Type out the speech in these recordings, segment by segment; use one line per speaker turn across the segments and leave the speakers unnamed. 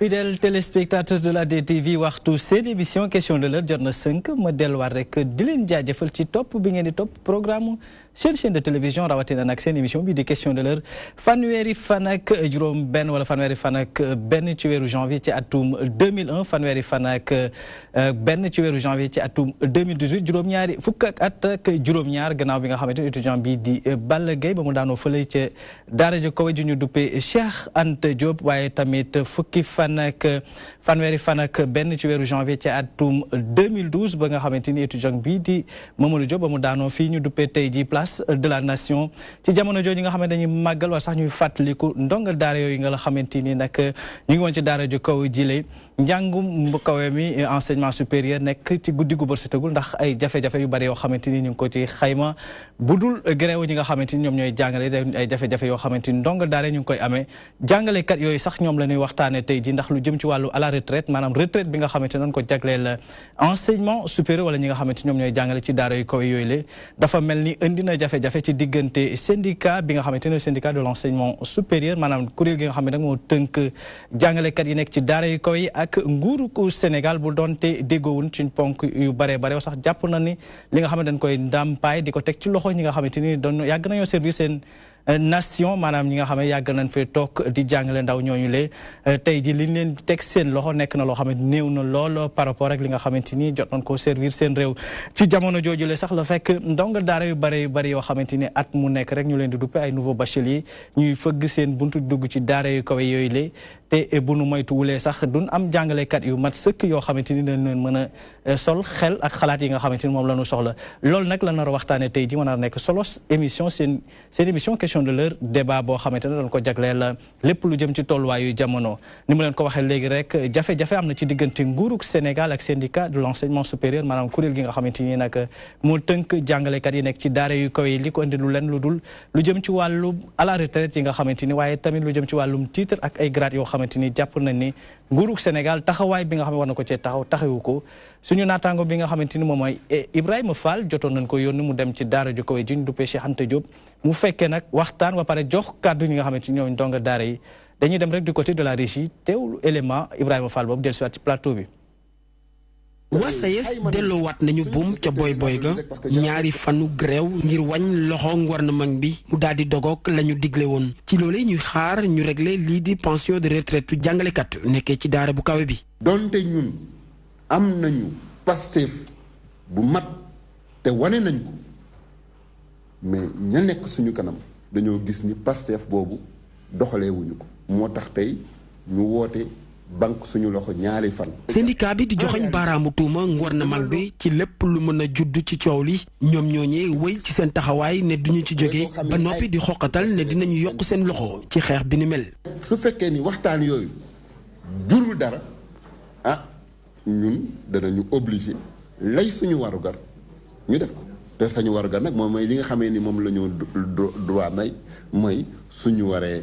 Fidèles téléspectateurs de la DTV waxtu seen émission question de l'heure jot na 5 ma delluwaat rek di leen jaajëfal ci topp bi ngeen di topp programme chaîne de télévision rawatina nag seen émission bi di question de l'heure fanweeri fan ak juróom benn wala fanweeri fan ak benn ci weeru janvier ci atum 2001 fanweeri fan ak benn ci weeru janvier ci atum 2018 juróom-ñaari fukk ak juróom-ñaar gannaaw bi nga xamante ni étudiant bi di Balla Gaye ba mu daanoo fële ca daara ju kawe ju ñu duppee Cheikh Anta Diop waaye tamit fanweeri fan ak benn ci weeru janvier ci atum 2012 ba nga xamante ni étudiant bi di Mamadou Diop ba mu daanoo fii ñu duppee tey ji place de la nation ci jamono jooju nga xamante dañuy màggal wala sax ñuy fàttaliku ndongal daara yooyu nga la xamante ni nag ñu ngi woon ci daara ju kaw jile njàngum bu kawe mi enseignement supérieur nekk ci guddi gu bërsëtagul ndax ay jafe-jafe yu bari yoo xamante ni ñu ngi ko ci xayma bu dul gréew ñi nga xamante ni ñoom ñooy jàngale ay jafe-jafe yoo xamante ni ndongal daara ñu ngi koy amee jàngalekat yooyu sax ñoom la ñuy waxtaane tey ji ndax lu jëm ci wàllu à la retraite maanaam retraite bi nga xamante noonu ko jagleel enseignement supérieur wala ñi nga xamante ni ñoom ñooy jàngale ci daara yu kaw yooyu la dafa mel ni indi na jafe-jafe ci diggante syndicat bi nga xamante ne syndicat de l'enseignement supérieur maanaam kuréel gi nga xam ne nag moo tënk jàngalekat yi nekk ci daara yu kaw yi ak nguuru ko Sénégal bu doonte déggoowun ci ponk yu bare bare sax jàpp na ni li nga xam ne dañ koy ndàmpaay di ko teg ci loxo ñi nga xamante ni doon yàgg nañoo servir seen nation maanaam ñi nga xam ne yàgg nañ fee toog di jàngale ndaw ñooñu le tey ji liñ leen teg seen loxo nekk na loo xam ne néew na lool par rapport ak li nga xamante ni jot nañ koo servir seen réew ci jamono jooju le sax la fekk ndongo daara yu bari yoo xamante ni at mu nekk rek ñu leen di duppe ay nouveau bachelier ñuy fëgg seen buntu dugg ci daara yu kawe yooyu le te bu nu moytuwulee sax duñ am jàngalekat yu mat sëkk yoo xamante ni dañ leen mën a sol xel ak xalaat yi nga xamante ni moom la ñu soxla loolu nag la nar a waxtaane tey ji mën a nekk solo émission seen émission question de l'heure débat boo xamante ne dañ ko jagleel lépp lu jëm ci tolluwaayu jamono ni mu leen ko waxee léegi rek jafe-jafe am na ci diggante nguurug Sénégal ak syndicat de l'enseignement supérieur maanaam kuréel gi nga xamante ni nag moo tënk jàngalekat yi nekk ci daara yu kaw yi li ko indi lu leen lu dul lu jëm ci wàllu à la retraite yi nga xamante ni waaye tamit lu jëm ci wàllum titre ak ay grade yoo xamante ni jàpp nañ ni nguurug Sénégal taxawaay bi nga xam ne war na ko cee taxawu ko suñu naataango bi nga xamante ni moom mooy Ibrahima Fall jotoon nañ ko yónni mu dem ci daara ju kawe ji ñu duppee Cheikh Anta Diop mu fekkee nag waxtaan ba pare jox kàddu ñi nga xamante ni ñooñu ndongo daara yi dañuy dem rek du côté de la régie teewlu élément Ibrahima Fall boobu dellu si waat ci plateau bi.
waa SAES delloowaat nañu buum ca boy ga ñaari fanu grève ngir wañ loxo gouvernement bi mu daal di dogoog la ñu digle woon ci loolee ñuy xaar ñu régler lii di pension de retraite jàngalekat nekkee ci daara bu kawe bi.
donte ñun am nañu Pastef bu mat te wane nañ ko mais ña nekk suñu kanam dañoo gis ni Pastef boobu doxalee wuñu ko moo tax tey ñu woote banque suñu loxo ñaari fan.
syndicat bi di joxoñ baaraamu tuuma gouvernement bi ci lépp lu mën a judd ci coow li ñoom ñooñee wéy ci seen taxawaay ne duñu ci jóge ba noppi di xoqatal ne dinañu yokk seen loxo ci xeex bi ni mel.
su fekkee ni waxtaan yooyu jurul dara ñun danañu obligé lay suñu warugar ñu def ko te sañu warugar nag moom mooy li nga xamee ni moom la ñu droit may mooy suñu waree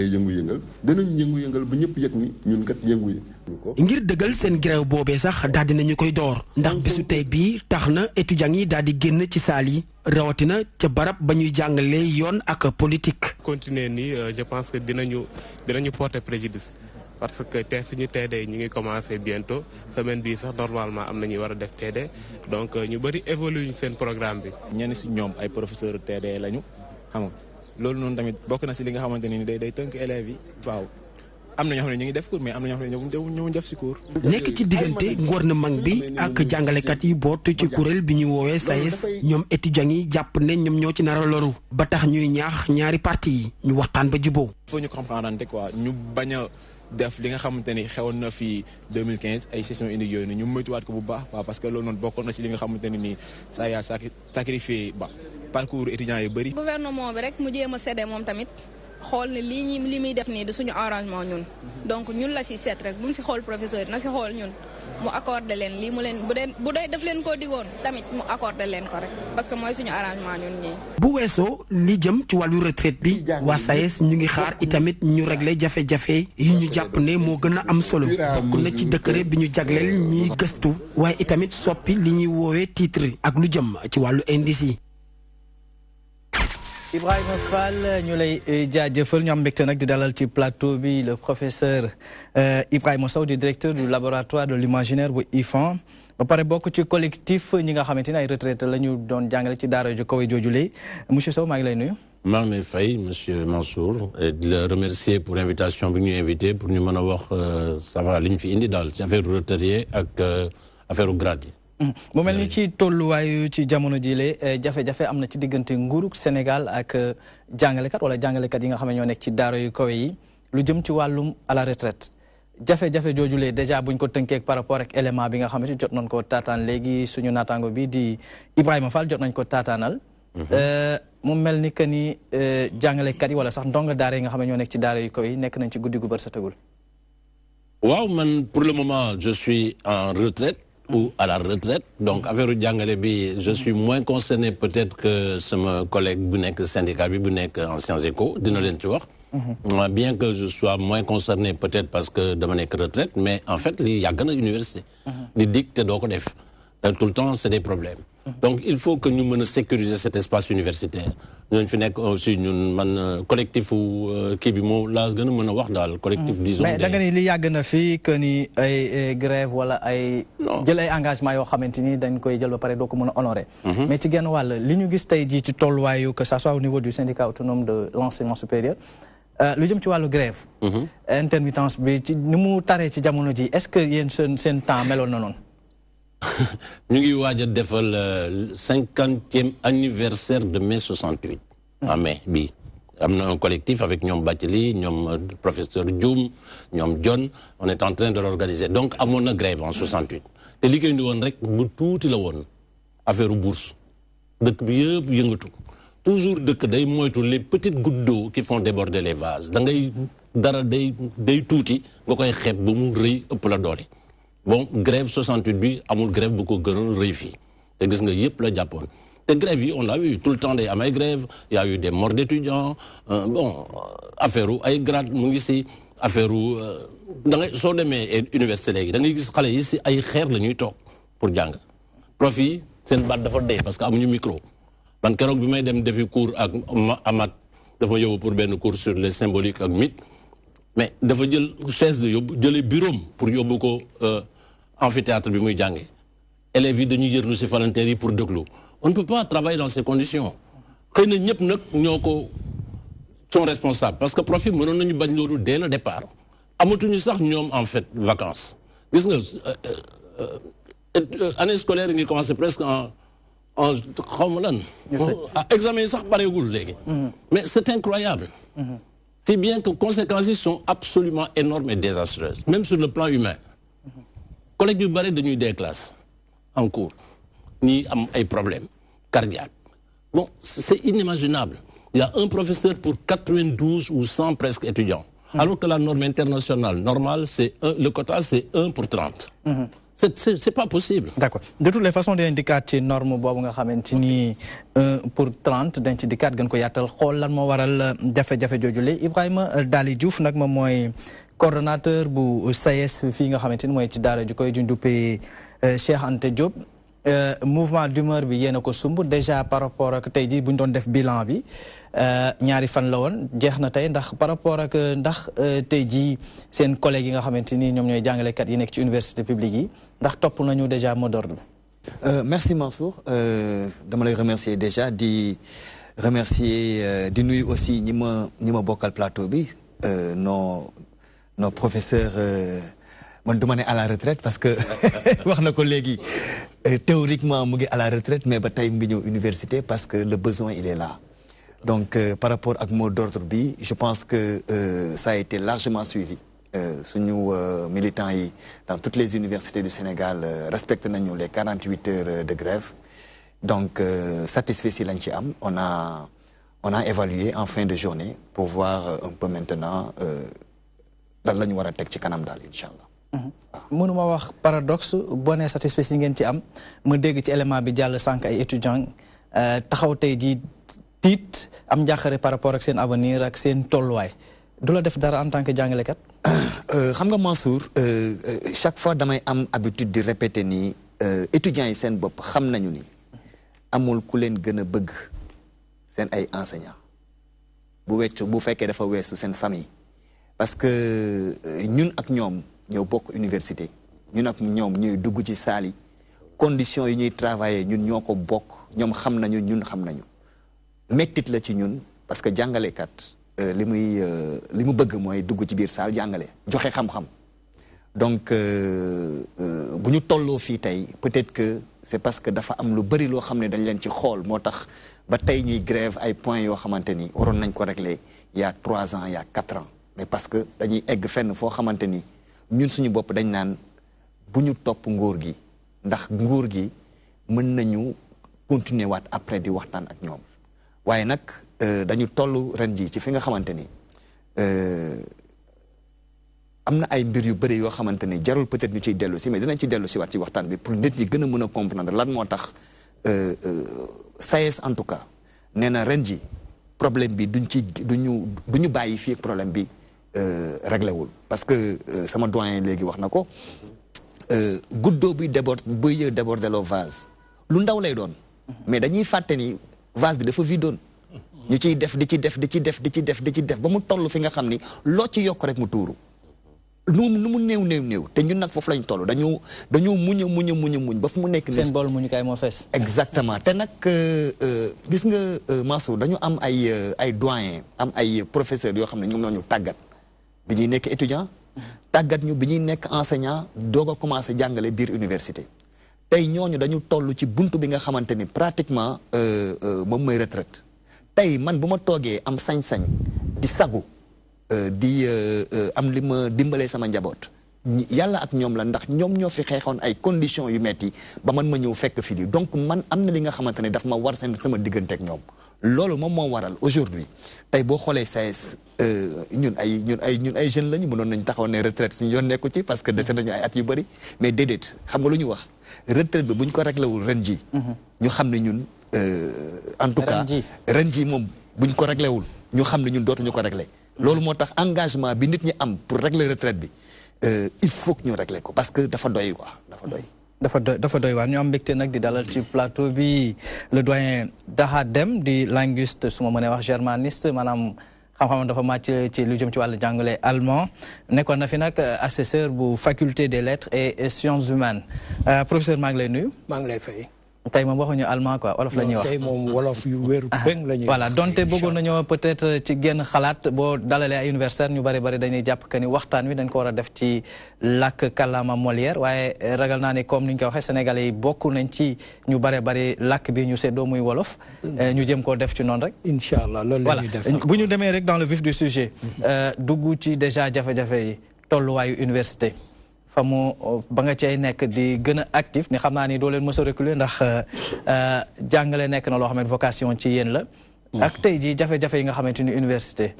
yëngu-yëngal danañu yëngu-yëngal ba ñëpp yëg ni ñun kat yëngu ko.
ngir dëggal seen grève boobee sax daal dinañu koy door ndax bisu tey bii tax na étudiants yi daal di génn ci saal yi rawatina ca barab ba ñuy jàngalee yoon ak politique.
continuer nii je pense que dinañu porter préjudice. parce que suñu TD ñu ngi commencé bientôt semaine bii sax normalement am na ñuy war a def TD donc ñu bëri évolué seen programme bi.
ñenn si ñoom ay professeurs TD lañu xam nga loolu noonu tamit bokk na si li nga xamante ni day tënk élèves yi waaw am na ñoo xam ne ñu ngi def cours mais am na ñoo xam ne ñu def si cours.
nekk ci diggante gouvernement bi ak jàngalekat yi boot ci kuréel bi ñuy woowee SAES ñoom étudiants yi jàpp ne ñoom ñoo ci nar a loru ba tax ñuy ñaax ñaari parti yi ñu waxtaan ba jubóo.
il faut ñu comprendre quoi ñu bañ a def li nga xamante ni xewoon na fi 2015 ay session unique yooyu ñu moytuwaat ko bu baax waaw parce que loolu noonu bokkoon na si li nga xamante ne nii ça y a sacrifié parcours étudiants yu bëri.
gouvernement bi rek mu jéem a séddee moom tamit xool ne li muy def nii du suñu arrangement ñun donc ñun la si seet rek bu mu si xool professeur na si xool ñun mu accordé leen lii mu leen bu dee def leen koo digoon tamit mu accordé leen ko rek parce que mooy suñu arrangement ñun ñii.
bu weesoo li jëm ci wàllu retraite bi waa SAES ñu ngi xaar itamit ñu régler jafe-jafe yi ñu jàpp ne moo gën a am solo bokk na ci décret bi ñu jagleel ñiy gëstu waaye itamit soppi li ñuy woowee titre ak lu jëm ci wàllu indice yi.
Ibrahima Fall ñu lay jaajëfal ñu am mbégte nag di dalal ci plateau bi le professeur Ibrahima Sow di directeur du laboratoire de l'imaginaire bu IFAN ba pare bokk ci collectif ñi nga xamante ne ay retraité la ñu doon jàngale ci daara ju kawe joojule monsieur Sow maa ngi lay nuyu.
maa ngi lay fay monsieur Mansour et di la remercier pour invitation bi ñu invité pour ñu mën a wax ça va li ñu fi indi daal ci affaire retraité ak affaire grade yi.
mu mel ni ci tolluwaayu ci jamono jile jafe-jafe am na ci diggante nguurug Sénégal ak jàngalekat wala jàngalekat yi nga xam ne ñoo nekk ci daara yu kawe yi lu jëm ci wàllum à la retraite jafe-jafe joojulee déjà buñ ko tënkee par rapport ak élément bi nga xamante jot nañ ko taataan léegi suñu naataango bi di Ibrahima Fall jot nañ ko taataanal. mu mel ni que ni jàngalekat yi wala sax ndongo daara yi nga xam ne ñoo nekk ci daara yu kawe yi nekk nañ ci guddi gu bër sa tëgul.
waaw man pour le moment je suis en retraite. Ou à la retraite. Donc, affaire jàngale bi, je suis moins concerné peut-être que sama collègue bu nekk syndicat bi bu nekk en Sciences Éco dina leen ci wax. Bien que je sois moins concerné peut-être parce que dama nekk retraite, mais en fait li yàgg na université. di dig te doo ko def. Tout le temps c'est des problèmes. Donc il faut que ñu mën a sécuriser cet espace universitaire. ñooñu fi nekk aussi ñun man collectif kii bi moo laa gën a mën a wax daal collectif disons.
mais da nga ni li yàgg na fi que ni ay grève wala ay. jël ay engagement yoo xamante ni dañ koy jël ba pare doo ko mën a honorer. mais ci genn wàll li ñu gis tey jii ci tolluwaayu que ça soit au niveau du syndicat autonome de l'enseignement supérieur lu jëm ci wàllu grève. intermittence bi ci ni mu taree ci jamono ji est-ce que yéen seen temps meloon na noonu.
ñu ngi waaj a defal 50e anniversaire de mai 68. en mai bii am na un collectif avec ñoom Bathily ñoom professeur Dioum ñoom John on est en train de l'organiser donc amoon na grève en 68. te liggéey ndi woon rek bu tuuti la woon affaire bourse dëkk bi yëpp yëngatu toujours dëkk day moytu les petites gouttes d'eau qui font déborder les vases da ngay dara day tuuti nga koy xeeb ba mu rëy ëpp la doole. Bon, grève 68 bi amul grève bu ko gënoon rëy fii te gis nga yëpp la jàppoon te grève yi on l'a vu tout le temps day am ay grève y a eu des morts d'étudiants bon affaire ay grade mu ngi si affaire da ngay soo demee université léegi da ngay gis xale yi si ay xeer la ñuy toog pour jàng prof yi seen baat dafa dee parce que amuñu micro man keroog bi may dem defi cours ak Amath dafa ma yóbbu pour benn cours sur les symboliques ak mythe mais dafa jël chaise de yóbbu jëlee bureau pour yóbbu ko amphithéâtre bi muy jànge élèves yi dañuy jërlu si volontaires yi pour déglu on ne peut pas travailler dans ces conditions xëy na ñëpp nag ñoo ko sont responsables parce que prof yi mënoon nañu bañ loolu dès le départ amatuñu sax ñoom en fait vacances gis nga année scolaire yi ngi commencé presque en xaw ma lan examen yi sax pareegul léegi mais c'est incroyable si bien que conséquences yi sont absolument énormes et désastreuses même sur le plan humain collègues yu bëri dañuy des classes en cours ñii am ay problèmes cardiaques bon c'est inimaginable il y a un professeur pour 92 ou 100 presque étudiants alors que la norme internationale normale c'est le quota c'est 1 pour 30 c'est pas possible.
D'accord de toutes les façons dañ dikkaat ci norme boobu nga xamante ni 1 pour 30 dañ ci dikkaat gën ko yaatal xool lan moo waral jafe-jafe joojule Ibrahima Daly Diouf nag moom mooy coordonnateur bu SAES fii nga xamante ni mooy ci daara ju koy ju duppee Cheikh Anta Diop mouvement d'humeur bi yéen a ko sumb déjà par rapport ak tey jii bu ñu doon def bilan bi ñaari fan la woon jeex na tey ndax par rapport ak ndax tey jii seen collègues yi nga xamante ni ñoom ñooy jàngalekat yi nekk ci université publique yi ndax topp nañu déjà mot d'ordre bi.
Merci Mansour dama lay remercier déjà di remercier di nuyu aussi ñi ma bokkal plateau bi nos professeurs man du ma ne à la retraite parce que wax na ko léegi théoriquement mu ngi à la retraite mais ba tey mu ngi ñëw université parce que le besoin il est là donc par rapport ak mot d'ordre bi je pense que ça a été largement suivi suñu militants yi dans toutes les universités du Sénégal respecté nañu les 48 heures de grève donc satisfait si lañ ci am on a évalué en fin de journée pour voir un peu maintenant lan la ñu war a teg ci kanam daal incha allah.
mënuma wax paradoxe boo nee satisfait si ngeen ci am ma dégg ci élément bi jàll sànq ay étudiants taxaw tey jii tiit am njàqare par rapport ak seen avenir ak seen tolluwaay du la def dara en tant que jàngalekat.
xam nga Mansour chaque fois damay am habitude di répéter nii étudiants yi seen bopp xam nañu ni amul ku leen gën a bëgg seen ay enseignants. bu fekkee dafa weesu seen famille parce que ñun ak ñoom ñoo bokk université ñun ak ñoom ñooy dugg ci saal yi conditions yi ñuy travailler ñun ñoo ko bokk ñoom xam nañu ñun xam nañu mettit la ci ñun parce que jàngalekat li mu bëgg mooy dugg ci biir saal jàngale joxe xam-xam donc bu ñu tolloo fii tey peut-être que c'est parce que dafa am lu bari loo xam ne dañ leen ci xool moo tax ba tey ñuy grève ay points yoo xamante ni waroon nañ ko régler il y a 3 ans il y a 4 ans mais parce que dañuy egg fenn foo xamante ni ñun suñu bopp dañ naan bu ñu topp nguur gi ndax nguur gi mën nañu continuer waat après di waxtaan ak ñoom waaye nag dañu toll ren ji ci fi nga xamante ni am na ay mbir yu bëri yoo xamante ni jarul peut-être ñu ciy dellu si mais dinañ ci dellu si waat ci waxtaan bi pour nit ñi gën a mën a comprendre lan moo tax SAES en tout cas nee na ren ji problème bi duñu bàyyi fii problème bi réglé wul parce que sama doyen léegi wax na ko guddoo buy déborder loo vase lu ndaw lay doon mais dañuy fàtte ni vase bi dafa vidoon ñu ciy def di ci def ba mu toll fi nga xam ni loo ci yokk rek mu tuuru nu mu néew te ñun nag foofu lañ toll dañoo muñ ba fu mu nekk.
seen bool muñu kaay moo fees.
exactement te nag gis nga Mansour dañu am ay doyen am ay professeurs yoo xam ne ñoom ñoo ñu tàggat bi ñuy nekk étudiant tàggat ñu bi ñuy nekk enseignant doog a commencé jàngale biir université tey ñooñu dañu toll ci buntu bi nga xamante ni pratiquement moom mooy retraite tey man bu ma toogee am sañ-sañ di sagu. di am li ma dimbalee sama njaboot yàlla ak ñoom la ndax ñoom ñoo fi xeexoon ay conditions yu metti ba man ma ñëw fekk fi lii donc man am na li nga xamante ne daf ma war sama diggante ak ñoom loolu moom moo waral aujourd'hui tey boo xoolee SAES ñun ay jeunes lañu mënoon nañ taxaw ne retraite suñu yoon nekku ci parce que dese nañu ay at yu bëri mais déedéet xam nga lu ñu wax retraite bi bu ñu ko réglé wul ren ji ñu xam ne ñun en tout cas ren ji moom bu ñu ko réglé wul ñu xam ne ñun dootuñu ko réglé loolu moo tax engagement bi nit ñi am pour régler retraite bi il faut que ñu régler ko parce que dafa doy quoi
dafa doy waar ñu am mbégte nag di dalal ci plateau bi le doyen Daha Deme di linguiste su ma mënee wax germaniste maanaam xam-xam dafa màcc ci lu jëm ci wàllu jàngale allemand nekkoon na fi nag assesseur bu faculté des lettres et sciences humaines professeur maa ngi lay nuyu.
maa ngi lay fay.
tey moom waxuñu allemand quoi wolof la ñuy wax
tey moom wolof yu wéru beng la ñuy wax.
voilà donte bëggoon nañoo peut-être ci genn xalaat boo dalalee ay universitaire ñu bari dañuy jàpp que ni waxtaan wi dañ ko war a def ci làkk kàllaama Molière waaye ragal naa ni comme ni ñu ko waxee sénégalais yi bokk nañ ci ñu bari làkk bi ñu seddoo muy wolof. ñu jëm koo def ci noonu rek.
incha allah loolu la ñuy def sax
bu ñu demee rek dans le vif du sujet. dugg ci déjà jafe-jafe yi tolluwaayu université. famu ba nga cay nekk di gën a actif ni xam naa ni doo leen mës a reculer ndax jàngale nekk na loo xam ne vocation ci yéen la. ak tey jii jafe-jafe yi nga xamante ni université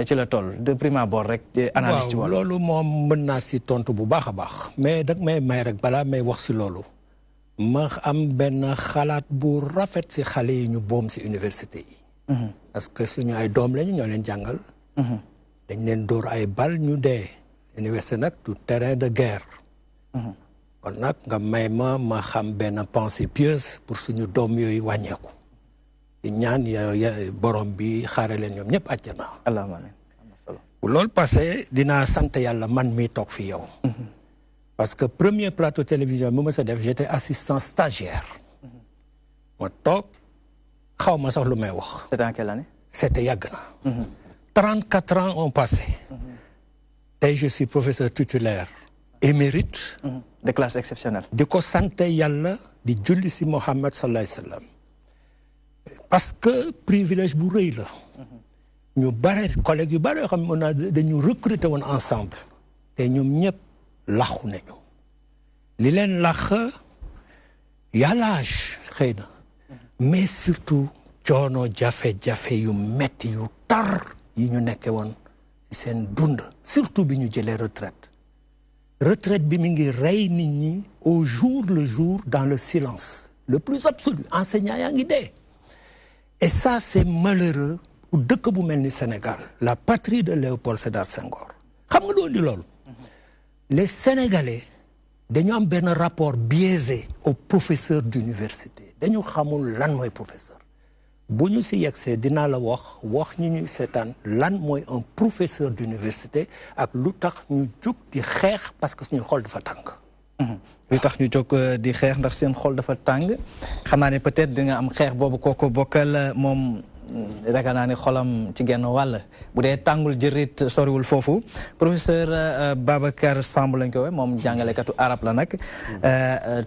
ci la toll de prime abord rek. analyse ci
waaw loolu moom mën naa si tontu bu baax a baax. mais dag may rek balaa may wax si loolu. ma am benn xalaat bu rafet si xale yi ñu boom si université yi. parce que suñu ay doom lañu ñoo leen jàngal. dañ leen dóor ay bal ñu dee. université nag du terrain de guerre. kon nag nga may ma xam benn pensée pieuse pour suñu doom yooyu wàññeeku. di ñaan borom bi xaare leen ñoom ñëpp àjjana.
allahumma amiin.
bu loolu passé dinaa sant yàlla man mi toog fi yow. parce que premier plateau télévision bi ma sa def j'étais assistant stagiaire. ma toog xaw ma sax lu may wax.
c'était en quelle année.
c'était yàgg na. 34 ans ont passé. tey je suis professeur titulaire émérite.
de classe exceptionnelle.
di ko sant yàlla di julli si Mohammed sallallahu alayhi wa sallam. parce que privilège bu rëy la. ñu bare collègues yu bare yoo xam ne dañu recruter woon ensemble. te ñoom ñëpp laxu nañu. li leen lax yàllaaj xëy na. mais surtout coono jafe-jafe yu metti yu tar yi ñu nekke woon. seen dund surtout bi ñu jëlee retraite bi mi ngi rey nit ñi au jour le jour dans le silence le plus absolu enseignant yaa ngi dee et ça c'est malheureux pour dëkk bu mel ni Sénégal la patrie de Léopold Sédar Senghor xam nga loolu di loolu les Sénégalais dañu am benn rapport biaisé aux professeurs d'université dañu xamul lan mooy professeur bu ñu si yegsee dinaa la wax ñi ñuy seetaan lan mooy un professeur d'université ak lu tax ñu jóg di xeex parce que suñu xol dafa tàng.
lu tax ñu jóg di xeex ndax seen xol dafa tàng xam naa ne peut-être di nga am xeex boobu kooku bokkal moom ragal naa ne xolam ci genn wàll bu dee tàngul jërit soriwul foofu professeur Babacar Samb lañ ko waxee moom jàngalekatu arab la nag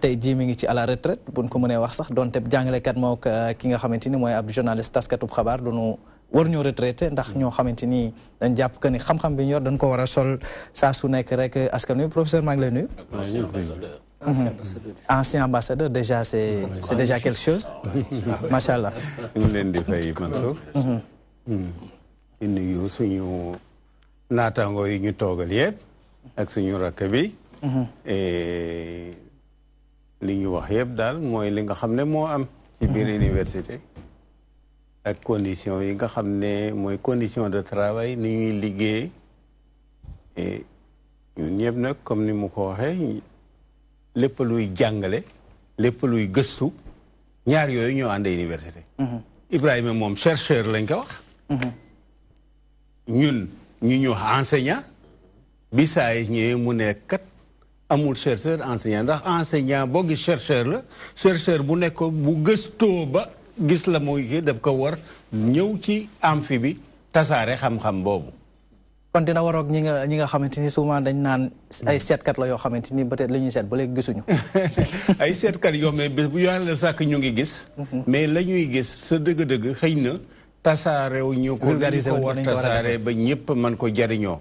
tey jii mi ngi ci à la retraite buñ ko mënee wax sax donte jàngalekat moo ki nga xamante ni mooy ab journaliste taskatub xabaar duñu war ñoo retraité ndax ñoo xamante ni dañ jàpp que ni xam-xam bi ñu yor dañ ko war a sol saa su nekk rek askan wi professeur maa ngi lay nuyu. Ancien ambassadeur déjà c'est déjà quelque chose. macha allah.
ñu ngi leen di fay Mansour. di nuyu suñu naataango yi ñu toogal yëpp ak suñu rakk bi. li ñu wax yëpp daal mooy li nga xam ne moo am. ci biir université. ak conditions yi nga xam ne mooy condition de travail ni ñuy liggéey ñun ñëpp nag comme ni mu ko waxee lépp luy jàngale lépp luy gëstu ñaar yooyu ñoo ànd université. Ibrahima moom chercheur lañ ko wax. ñun ñu enseignant bi saa yi ñëwee mu nekk kat amul chercheur enseignant ndax enseignant boo gis chercheur la chercheur bu nekk bu gëstoo ba. gis la mooy kii daf ko war ñëw ci amphi bi tasaare xam-xam boobu.
kon dina waroog ñi nga xamante ni souvent dañ naan ay seetkat la yoo xamante ni peut-être li ñuy seet ba léegi gisuñu.
ay seetkat yoo mais bés bu yàlla sàkk ñu ngi gis. mais la ñuy gis sa dëgg-dëgg xëy na tasaarew ñu ko ñu ko war tasaare ba ñëpp mën ko jariñoo.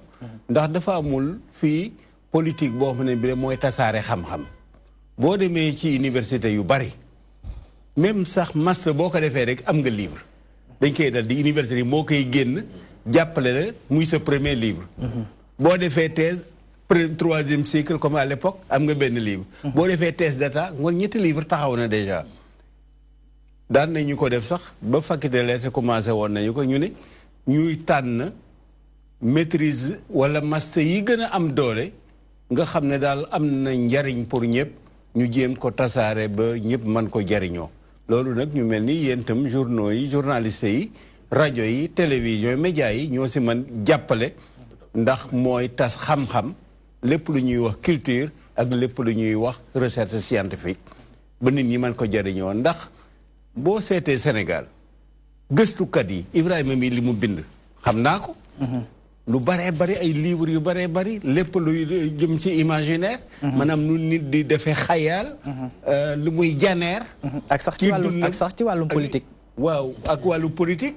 ndax dafa amul fii politique boo xam ne bi mooy tasaare xam-xam. boo demee ci université yu bari. même sax master boo ko defee rek am nga livre dañ koy dal di université moo koy génn jàppale la muy sa premier livre boo defee thèse troisième cycle comme à l'époque am nga benn livre boo defee thèse d'état ngoon ñetti livre taxaw na déjà daan nañu ko def sax ba faculté lettres commencé woon nañu ko ñu ne ñuy tànn maîtrise wala master yi gën a am doole nga xam ne daal am na njariñ pour ñëpp ñu jéem ko tasaare ba ñëpp mën ko jariñoo loolu nag ñu mel ni yéen itam journaux yi journalistes yi rajo yi télévision yi médias yi ñoo si mën jàppale ndax mooy tas xam-xam lépp lu ñuy wax culture ak lépp lu ñuy wax recherche scientifique ba nit ñi mën ko jariñoo ndax boo seetee Sénégal gëstukat yi Ibrahima mi li mu bind xam naa ko lu baree bari ay livres yu baree bari lépp luy jëm ci imaginaire maanaam nu nit di defee xayaal lu muy janeer
ak sax ci wàllum politique
waaw ak wàllu politique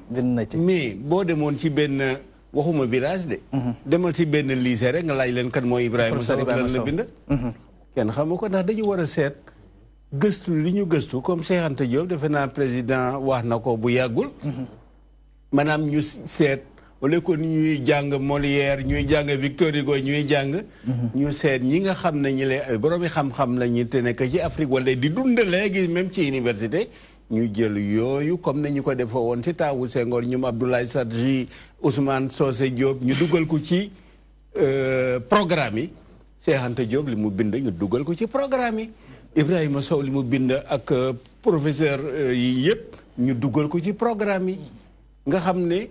mais boo demoon ci benn waxuma village de demal ci benn lycée rek nga laaj leen kan mooy Ibrahima Sow lan la bind kenn xamu ko ndax dañu war a seet gëstu li ñu gëstu comme Cheikh Anta Diop defe naa président wax na ko bu yàggul maanaam ñu seet wala ko ñuy jàng Molière ñuy jàng Victor Hugo ñuy jàng ñu seet ñi nga xam ne ñi lay boroomi xam-xam la ñu te nekk ci Afrique wala di dund léegi même ci université ñu jël yooyu comme nañu ko defee woon ci taawu Senghor ñoom Abdoulaye Sadji Ousmane Socé Diop ñu dugal ko ci programme yi Cheikh Anta Diop li mu bind ñu dugal ko ci programme yi Ibrahima Sow li mu bind ak professeur yi yëpp ñu dugal ko ci programme yi nga xam ne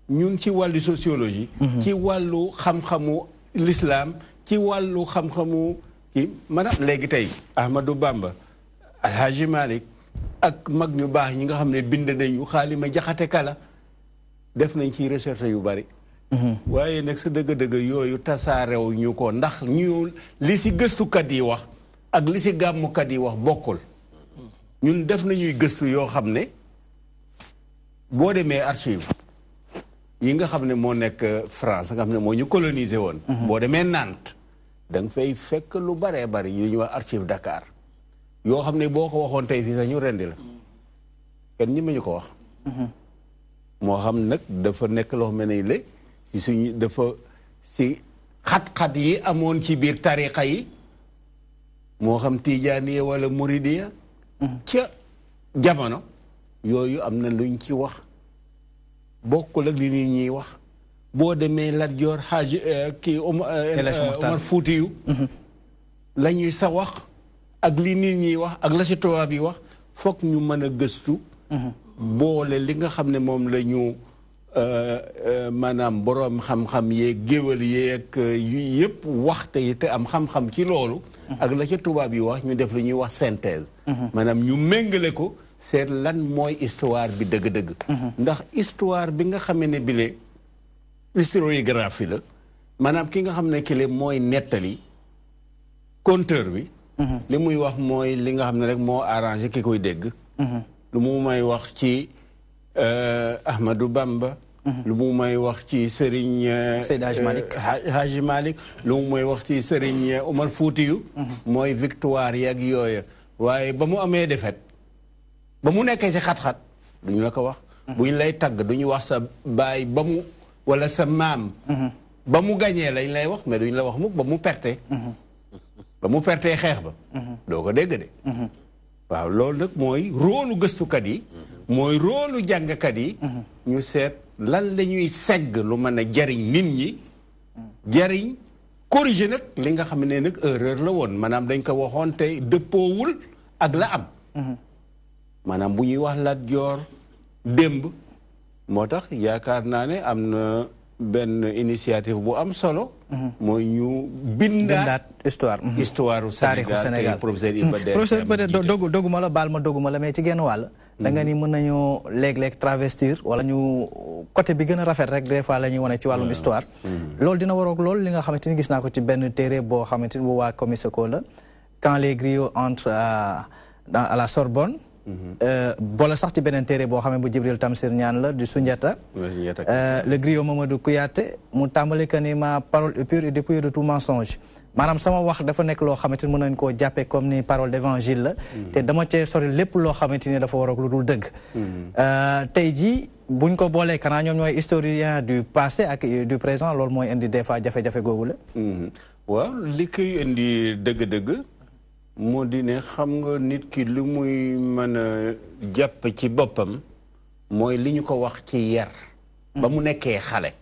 ñun ci wàllu sociologie ci wàllu xam-xamu l'islam ci wàllu xam-xamu ci maanaam léegi tey Ahmadou Bamba Alhaji Malick ak mag ñu baax ñi nga xam ne bind nañu Xaalima Jaxate Kala def nañ ci recherche yu bari waaye nag sa dëgg-dëgg yooyu tasaarew ñu ko ndax ñu li si gëstukat yi wax ak li si gàmmukat yi wax bokkul ñun def nañuy gëstu yoo xam ne boo demee archive yi nga xam ne moo nekk France nga xam ne moo ñu colonisé woon boo demee Nantes da nga fay fekk lu baree bari yu ñuy wax archive Dakar yoo xam ne boo ko waxoon tey fii sax ñu rendi la kenn ñi ma ñu ko wax moo xam nag dafa nekk loo xam ne le si suñu dafa si xat-xat yi amoon ci biir tariqa yi moo xam tijaaniya wala muridiya ca jamono yooyu am na luñ ci wax bokkul ak li nit ñuy wax boo demee Lat Joor Haaj kii Omar Fuutiyu la ñuy sa wax ak li nit ñuy wax ak la si tubaab yi wax foog ñu mën a gëstu boole li nga xam ne moom la ñu maanaam boroom xam-xam yeeg géwal yeeg yu yëpp waxte yi te am xam-xam ci loolu ak la ca tubaab yi wax ñu def li ñuy wax synthèse maanaam ñu méngale ko seet lan mooy histoire bi dëgg-dëgg ndax histoire bi nga xamee ne bile historiographie la maanaam ki nga xam ne kile mooy nettali conteur bi li muy wax mooy li nga xam ne rek moo arrangé ki koy dégg lu mu may wax ci Ahmadou Bamba lu mu may wax ci Serigne
Seydi
Hadji Malick lu mu may wax ci Serigne Omar Foutiyou mooy victoire yeeg yooya waaye ba mu amee defet ba mu nekkee ci xat-xat duñu la ko wax buñ lay tagg duñu wax sa baay ba mu wala sa maam ba mu gañee lañ lay wax mais duñu la wax mukk ba mu perte ba mu pertee xeex ba doo ko dégg de waaw loolu nag mooy róolu gëstukat yi mooy róolu jàngkat yi ñu seet lan la ñuy segg lu mën a jariñ nit ñi jariñ corriger nag li nga xam ne nag erreur la woon maanaam dañ ko waxoon te dëppoowul ak la am maanaam bu ñuy wax Lat Joor démb moo tax yaakaar naa ne am na benn initiative bu am solo mooy ñu bindaat histoire Sénégal professeur Iba Der
professeur peut-être doguma la baal ma doguma la mais ci genn wàll da nga ni mën nañu léeg-léeg travestir wala ñu côté bi gën a rafet rek des fois la ñuy wane ci wàllum histoire loolu dina waroog loolu li nga xamante ni gis naa ko ci benn téere boo xamante ni bu waa Comiseco la quand les griots entrent à la Sorbonne boole sax ci beneen téere boo xam ne bu Djibril Tamsir Niane la du Sundiata le griot Mamadou Kouyaté mu tàmbali que ni ma parole est pure et dépouillée de tout mensonge maanaam sama wax dafa nekk loo xamante ni mën nañu koo jàppee comme ni parole d'évangile la te dama cee sori lépp loo xamante ni dafa waroog lu dul dëgg tey jii buñ ko boolee kanaa ñoom ñooy historien du passé ak du présent loolu mooy indi des fois jafe-jafe googu la
waaw li koy indi dëgg-dëgg moo di ne xam nga nit ki lu muy mën a jàpp ci boppam mooy li ñu ko wax ci yar ba mu nekkee xale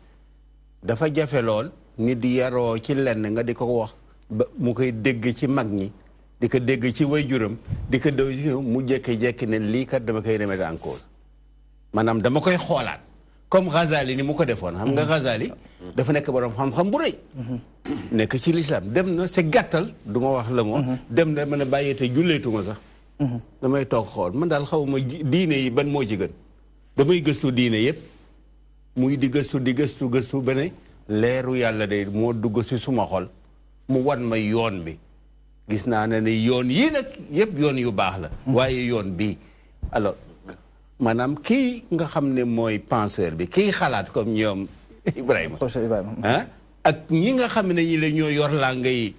dafa jafe lool nit di yaroo ci lenn nga di ko wax ba mu koy dégg ci mag ñi di ko dégg ci waajuram di ko dégg mu jékki-jékki ne lii kat dama koy remettre en cause maanaam dama koy xoolaat comme Ghazali ni mu ko defoon xam nga Ghazali dafa nekk borom xam-xam bu rëy nekk ci l'islam dem na c'est gàttal du ma wax la moo dem na mën a bàyyee te julleetuma sax damay toog xool man daal xaw ma diine yi ban moo ci gën damay gëstu diine yëpp muy di gëstu ba ne leeru yàlla de moo dugg si suma xol mu wan ma yoon bi gis naa ne yoon yii nag yëpp yoon yu baax la waaye yoon bii alors maanaam kii nga xam ne mooy penseur bi kii xalaat comme ñoom Ibrahima ah ak ñi nga xam ne ñi la ñoo yor langue yi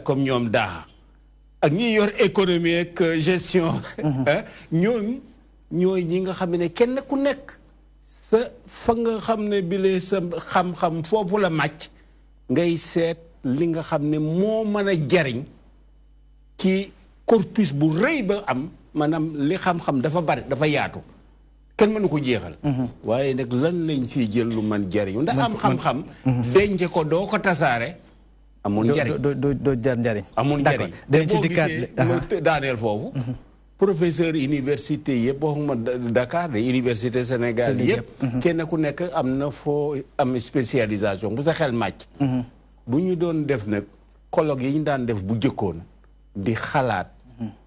comme ñoom daaxa ak ñi yor économie ak gestion ñoom ñooy ñi nga xam ne kenn ku nekk sa fa nga xam ne bile sa xam-xam foofu la màcc ngay seet li nga xam ne moo mën a jariñ ci corpus bu rëy ba am maanaam li xam-xam dafa bari dafa yaatu kenn mënu ko jeexal waaye nag lan lañ siy jël lu man jariñu ndax am xam-xam denc ko doo ko tasaare amul njariñ
doo jar njariñ
amul njariñ
dañ ci dikkaat
daaneel foofu professeur université yëpp waxuma Dakar de université Sénégal yëpp kenn ku nekk am na foo am spécialisation bu sa xel màcc bu ñu doon def nag colloque yi ñu daan def bu jëkkoon di xalaat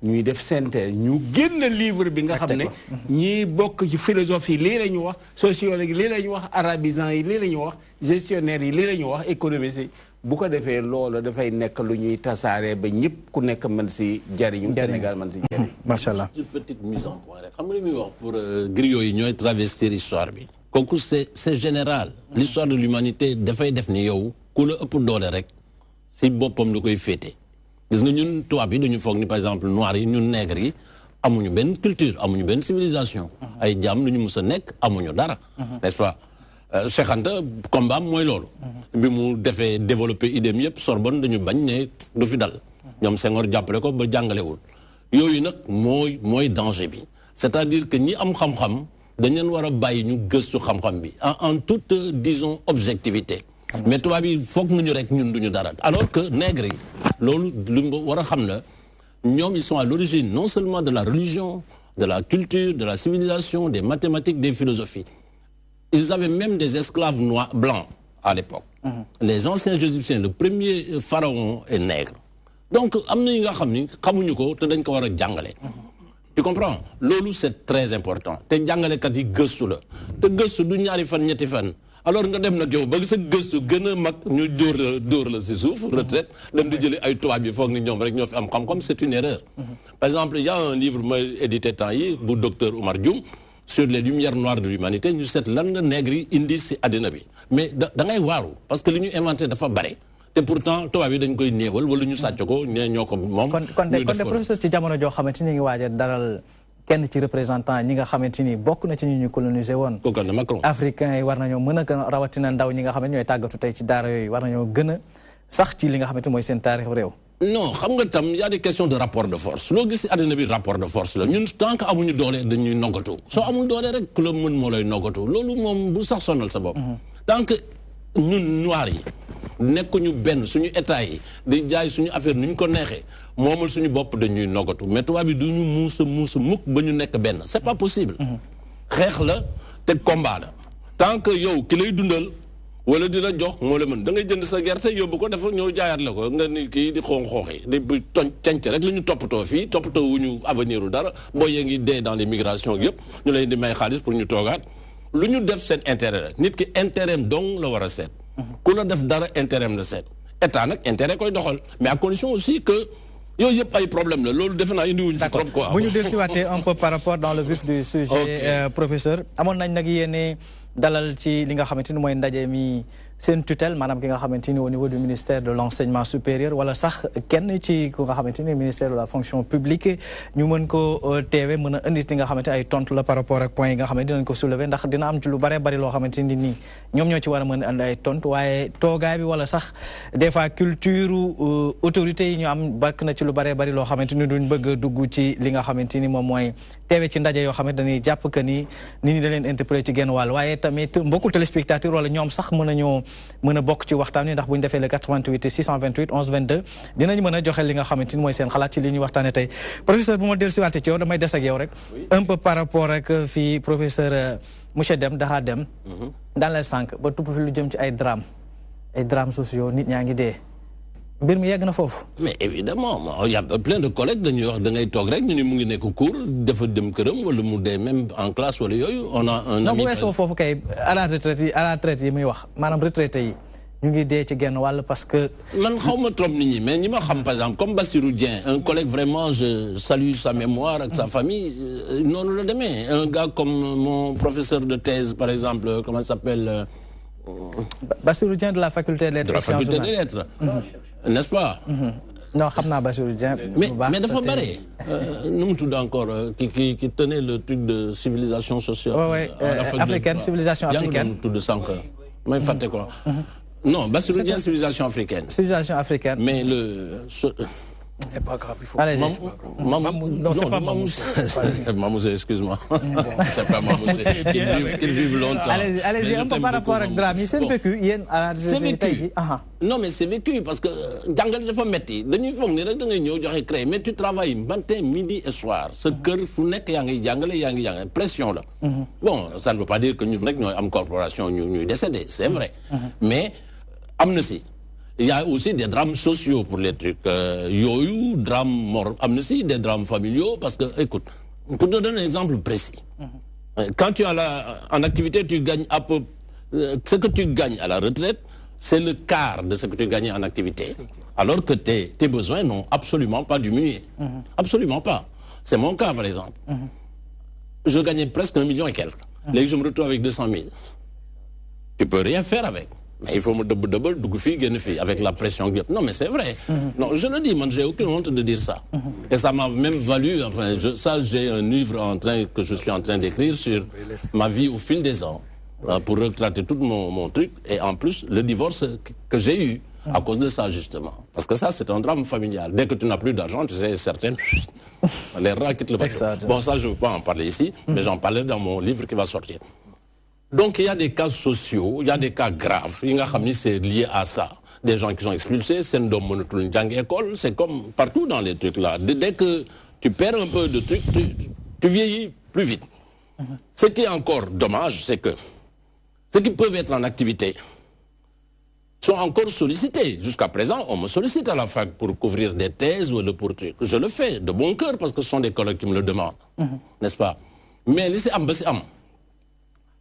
ñuy def synthèse ñu génn livre bi nga xam ne ñii bokk ci philosophie lii la ñu wax sociologue lii la ñu wax arabisant yi lii la ñu wax gestionnaire yi lii la ñu wax économiste yi bu ko defee loolu dafay nekk lu ñuy tasaare ba ñëpp ku nekk mën si jariñu Sénégal mën si jariñ
macha allah
petite mise en point rek xam nga li muy wax pour griot yi ñooy travestir histoire bi kooku c'est général l'histoire de l'humanité dafay def ni yow ku la ëpp doole rek si boppam lu koy féete gis nga ñun tubaab yi dañu foog ni par exemple noirs yi ñun nègres yi amuñu benn culture amuñu benn civilisation ay jaam lu ñu mus a nekk amuñu dara n'est-ce pas Cheikh Anta combat mooy loolu bi mu defee développé idéem yëpp Sorbonne dañu bañ ne du fi dal ñoom Senghor jàppale ko ba jàngalewul yooyu nag mooy danger bi c'est-à-dire que ñi am xam-xam dañ leen war a bàyyi ñu gëstu xam-xam bi en toute disons objectivité mais tubaab yi foog nañu rek ñun duñu dara alors que nègres yi loolu lu war a xam na ñoom ils sont à l'origine non seulement de la religion de la culture, de la civilisation, des mathématiques, des philosophies. Ils avaient même des esclaves noirs, blancs à l'époque. Les anciens égyptiens, le premier pharaon est nègre. Donc, tu comprends? Lolu c'est très important. Te jangale kat yi geustu la. Te geustu du ñaari fan ñetti fan. Alors nga dem nak yow ba sa geustu gëna mak ñu door la ci souf retraite dem di jëli ay tubaab bi foog ni ñom rek ñoo fi am xam-xam, c'est une erreur. Par exemple, il y a un livre moi édité temps yi bu docteur Oumar Dioum sur les lumières noires de l'humanité, ñu set lan la nègre yi indi ci adina bi. Mais da ngay waru parce que li ñu inventé dafa bare. Et pourtant tubaab yi dañ koy néewal wala ñu sàcc ko ñoko mom.
Kon de professeur ci jamono jo xamanteni ñi ngi waja daral kenn ci représentant ñi nga xamanteni bokku na ci ñu coloniser won africain yi war nañu mëna gën rawatina ndaw ñi nga xamanteni ñoy tagatu tay ci daara yoy war nañu gëna sax ci li nga xamanteni moy seen taarix réew.
Non xam nga tam y a des questions de rapport de force lo gis ci aduna bi rapport de force la ñun tant que amuñu doole dañuy nogatu so amul doole rek ku la mën mo lay nogatu lolu mom bu sax sonal sa bop tant que ñun noir yi nekkuñu benn suñu état yi di jaay suñu affaire nu ñu ko neexee moomal suñu bopp dañuy nogatu mais tubaab bi duñu muusa mukk ba ñu nekk benn c'est pas possible. xeex la te combat la tant que yow ki lay dundal wala di la jox moo la mën da ngay jënd sa gerte yóbbu ko dafa ñëw jaayaat la ko nga ni kii di xoox-xooxi di cenc rek la ñu toppatoo fii toppatoo wu ñu avenir u dara boo yee ngi dee dans les migrations yëpp ñu leen di may xaalis pour ñu toogaat lu ñu def seen intérêt la nit ki intérêt dong la war a seet. ku la def dara intérêt la seet état nag intérêt koy doxal mais à condition aussi que yooyu yëpp ay problème la loolu defe naa indiwuñu fi trop quoi.
bu ñu dellusiwaatee un peu par rapport dans le vif du sujet professeur amoon nañ nag yéene dalal ci li nga xamante ni mooy ndaje mi seen tutelle maanaam ki nga xamante ni au niveau du ministère de l'enseignement supérieur wala sax kenn ci ku nga xamante ni ministère de la fonction publique ñu mën ko teewe mën a indi li nga xamante ay tontu la par rapport ak point yi nga xamante dinañ ko soulever ndax dina am ci lu bare bari loo xamante ni nii ñoom ñoo ci war a mën a andi ay tontu waaye toogaay bi wala sax des fois culture autorité yi ñu am bakk na ci lu bare bari loo xamante ni duñ bëgg a dugg ci li nga xamante ni moom mooy teewe ci ndaje yoo xamante dañuy jàpp que ni nit ñi da leen interpellé ci genn wàll waaye tamit mbokkul téléspectateur wala ñoom sax mën a bokk ci waxtaan wi ndax bu ñu defee le 88 628 11 22 dinañ mën a joxe li nga xamante ni mooy seen xalaat ci li ñuy waxtaane tey professeur bu ma dellusiwaatee ci yow damay des ak yow rek un peu par rapport ak fii professeur monsieur Deme Daha Deme dans les sànq ba tupp fi lu jëm ci ay drames sociaux nit ñaa ngi dee mbir mi yegg na foofu.
mais évidemment il y a plein de collègues dañuy wax da ngay toog rek ñu ni mu ngi nekk cours dafa dem këram wala mu dee même en classe wala yooyu on a un ami.
bu weesoo foofu kay à la retraite yi muy wax maanaam retraité yi ñu ngi dee ci genn wàll parce que.
man xaw ma trop nit ñi mais ñi ma xam par exemple comme Bassirou Dieng un collègue vraiment je salue sa mémoire ak sa famille noonu la demee un gars comme mon professeur de thèse par exemple comment il s'appelle.
Bassirou Dieng de la faculté des lettres.
De la faculté des lettres. N'est-ce pas?
Non, xam naa Bassirou Dieng.
Mais dafa bare. Nu mu tudd encore qui tenait le truc de civilisation sociale.
Oui, africaine, civilisation africaine.
yaa ngi doon tudd sànq. may fàtte quoi. Non, Bassirou Dieng civilisation africaine.
Civilisation africaine.
Mais
c'est pas grave, il faut.
Allez,
non, c'est pas Mamoussé.
Mamoussé, excuse-moi. C'est pas Mamoussé. Qu'il vive longtemps.
Allez-y, un peu par rapport avec Dramé. C'est vécu.
C'est vécu. Non, mais c'est vécu parce que jàngale dafa metti dañuy foog ni rek da ngay ñëw joxe créé mais tu travailles matin midi et soir sa kër fu nekk yaa ngi jàngale pression la. Bon, ça ne veut pas dire que ñun rek ñooy am corporation ñuy décédé, c'est vrai. Mais am na si. Il y a aussi des drames sociaux pour les trucs. Yoyu, drames morts, amnésie, des drames familiaux, parce que, écoute, pour te donner un exemple précis, quand tu es en activité, tu gagnes à peu. Ce que tu gagnes à la retraite, c'est le quart de ce que tu gagnes en activité. Alors que tes besoins n'ont absolument pas diminué. Absolument pas. C'est mon cas, par exemple. Je gagnais presque 1 million et quelques. Là, je me retrouve avec 200 000. Tu peux rien faire avec. Mais il faut me double avec la pression. Non, mais c'est vrai. Non, je le dis, moi, j'ai aucune honte de dire ça. Et ça m'a même valu, enfin, j'ai un livre que je suis en train d'écrire sur ma vie au fil des ans, pour retrater tout mon truc, et en plus, le divorce que j'ai eu à cause de ça, justement. Parce que ça, c'est un drame familial. Dès que tu n'as plus d'argent, tu sais, certaines, les rats quittent le bateau. Bon, ça, je ne veux pas en parler ici, mais j'en parlerai dans mon livre qui va sortir. Donc il y a des cas sociaux, il y a des cas graves. C'est lié à ça. Des gens qui sont expulsés, c'est comme partout dans les trucs là. Dès que tu perds un peu de trucs, tu vieillis plus vite. Ce qui est encore dommage, c'est que ceux qui peuvent être en activité sont encore sollicités. Jusqu'à présent, on me sollicite à la fac pour couvrir des thèses ou pour trucs. Je le fais de bon cœur parce que ce sont des collègues qui me le demandent. N'est-ce pas? Mais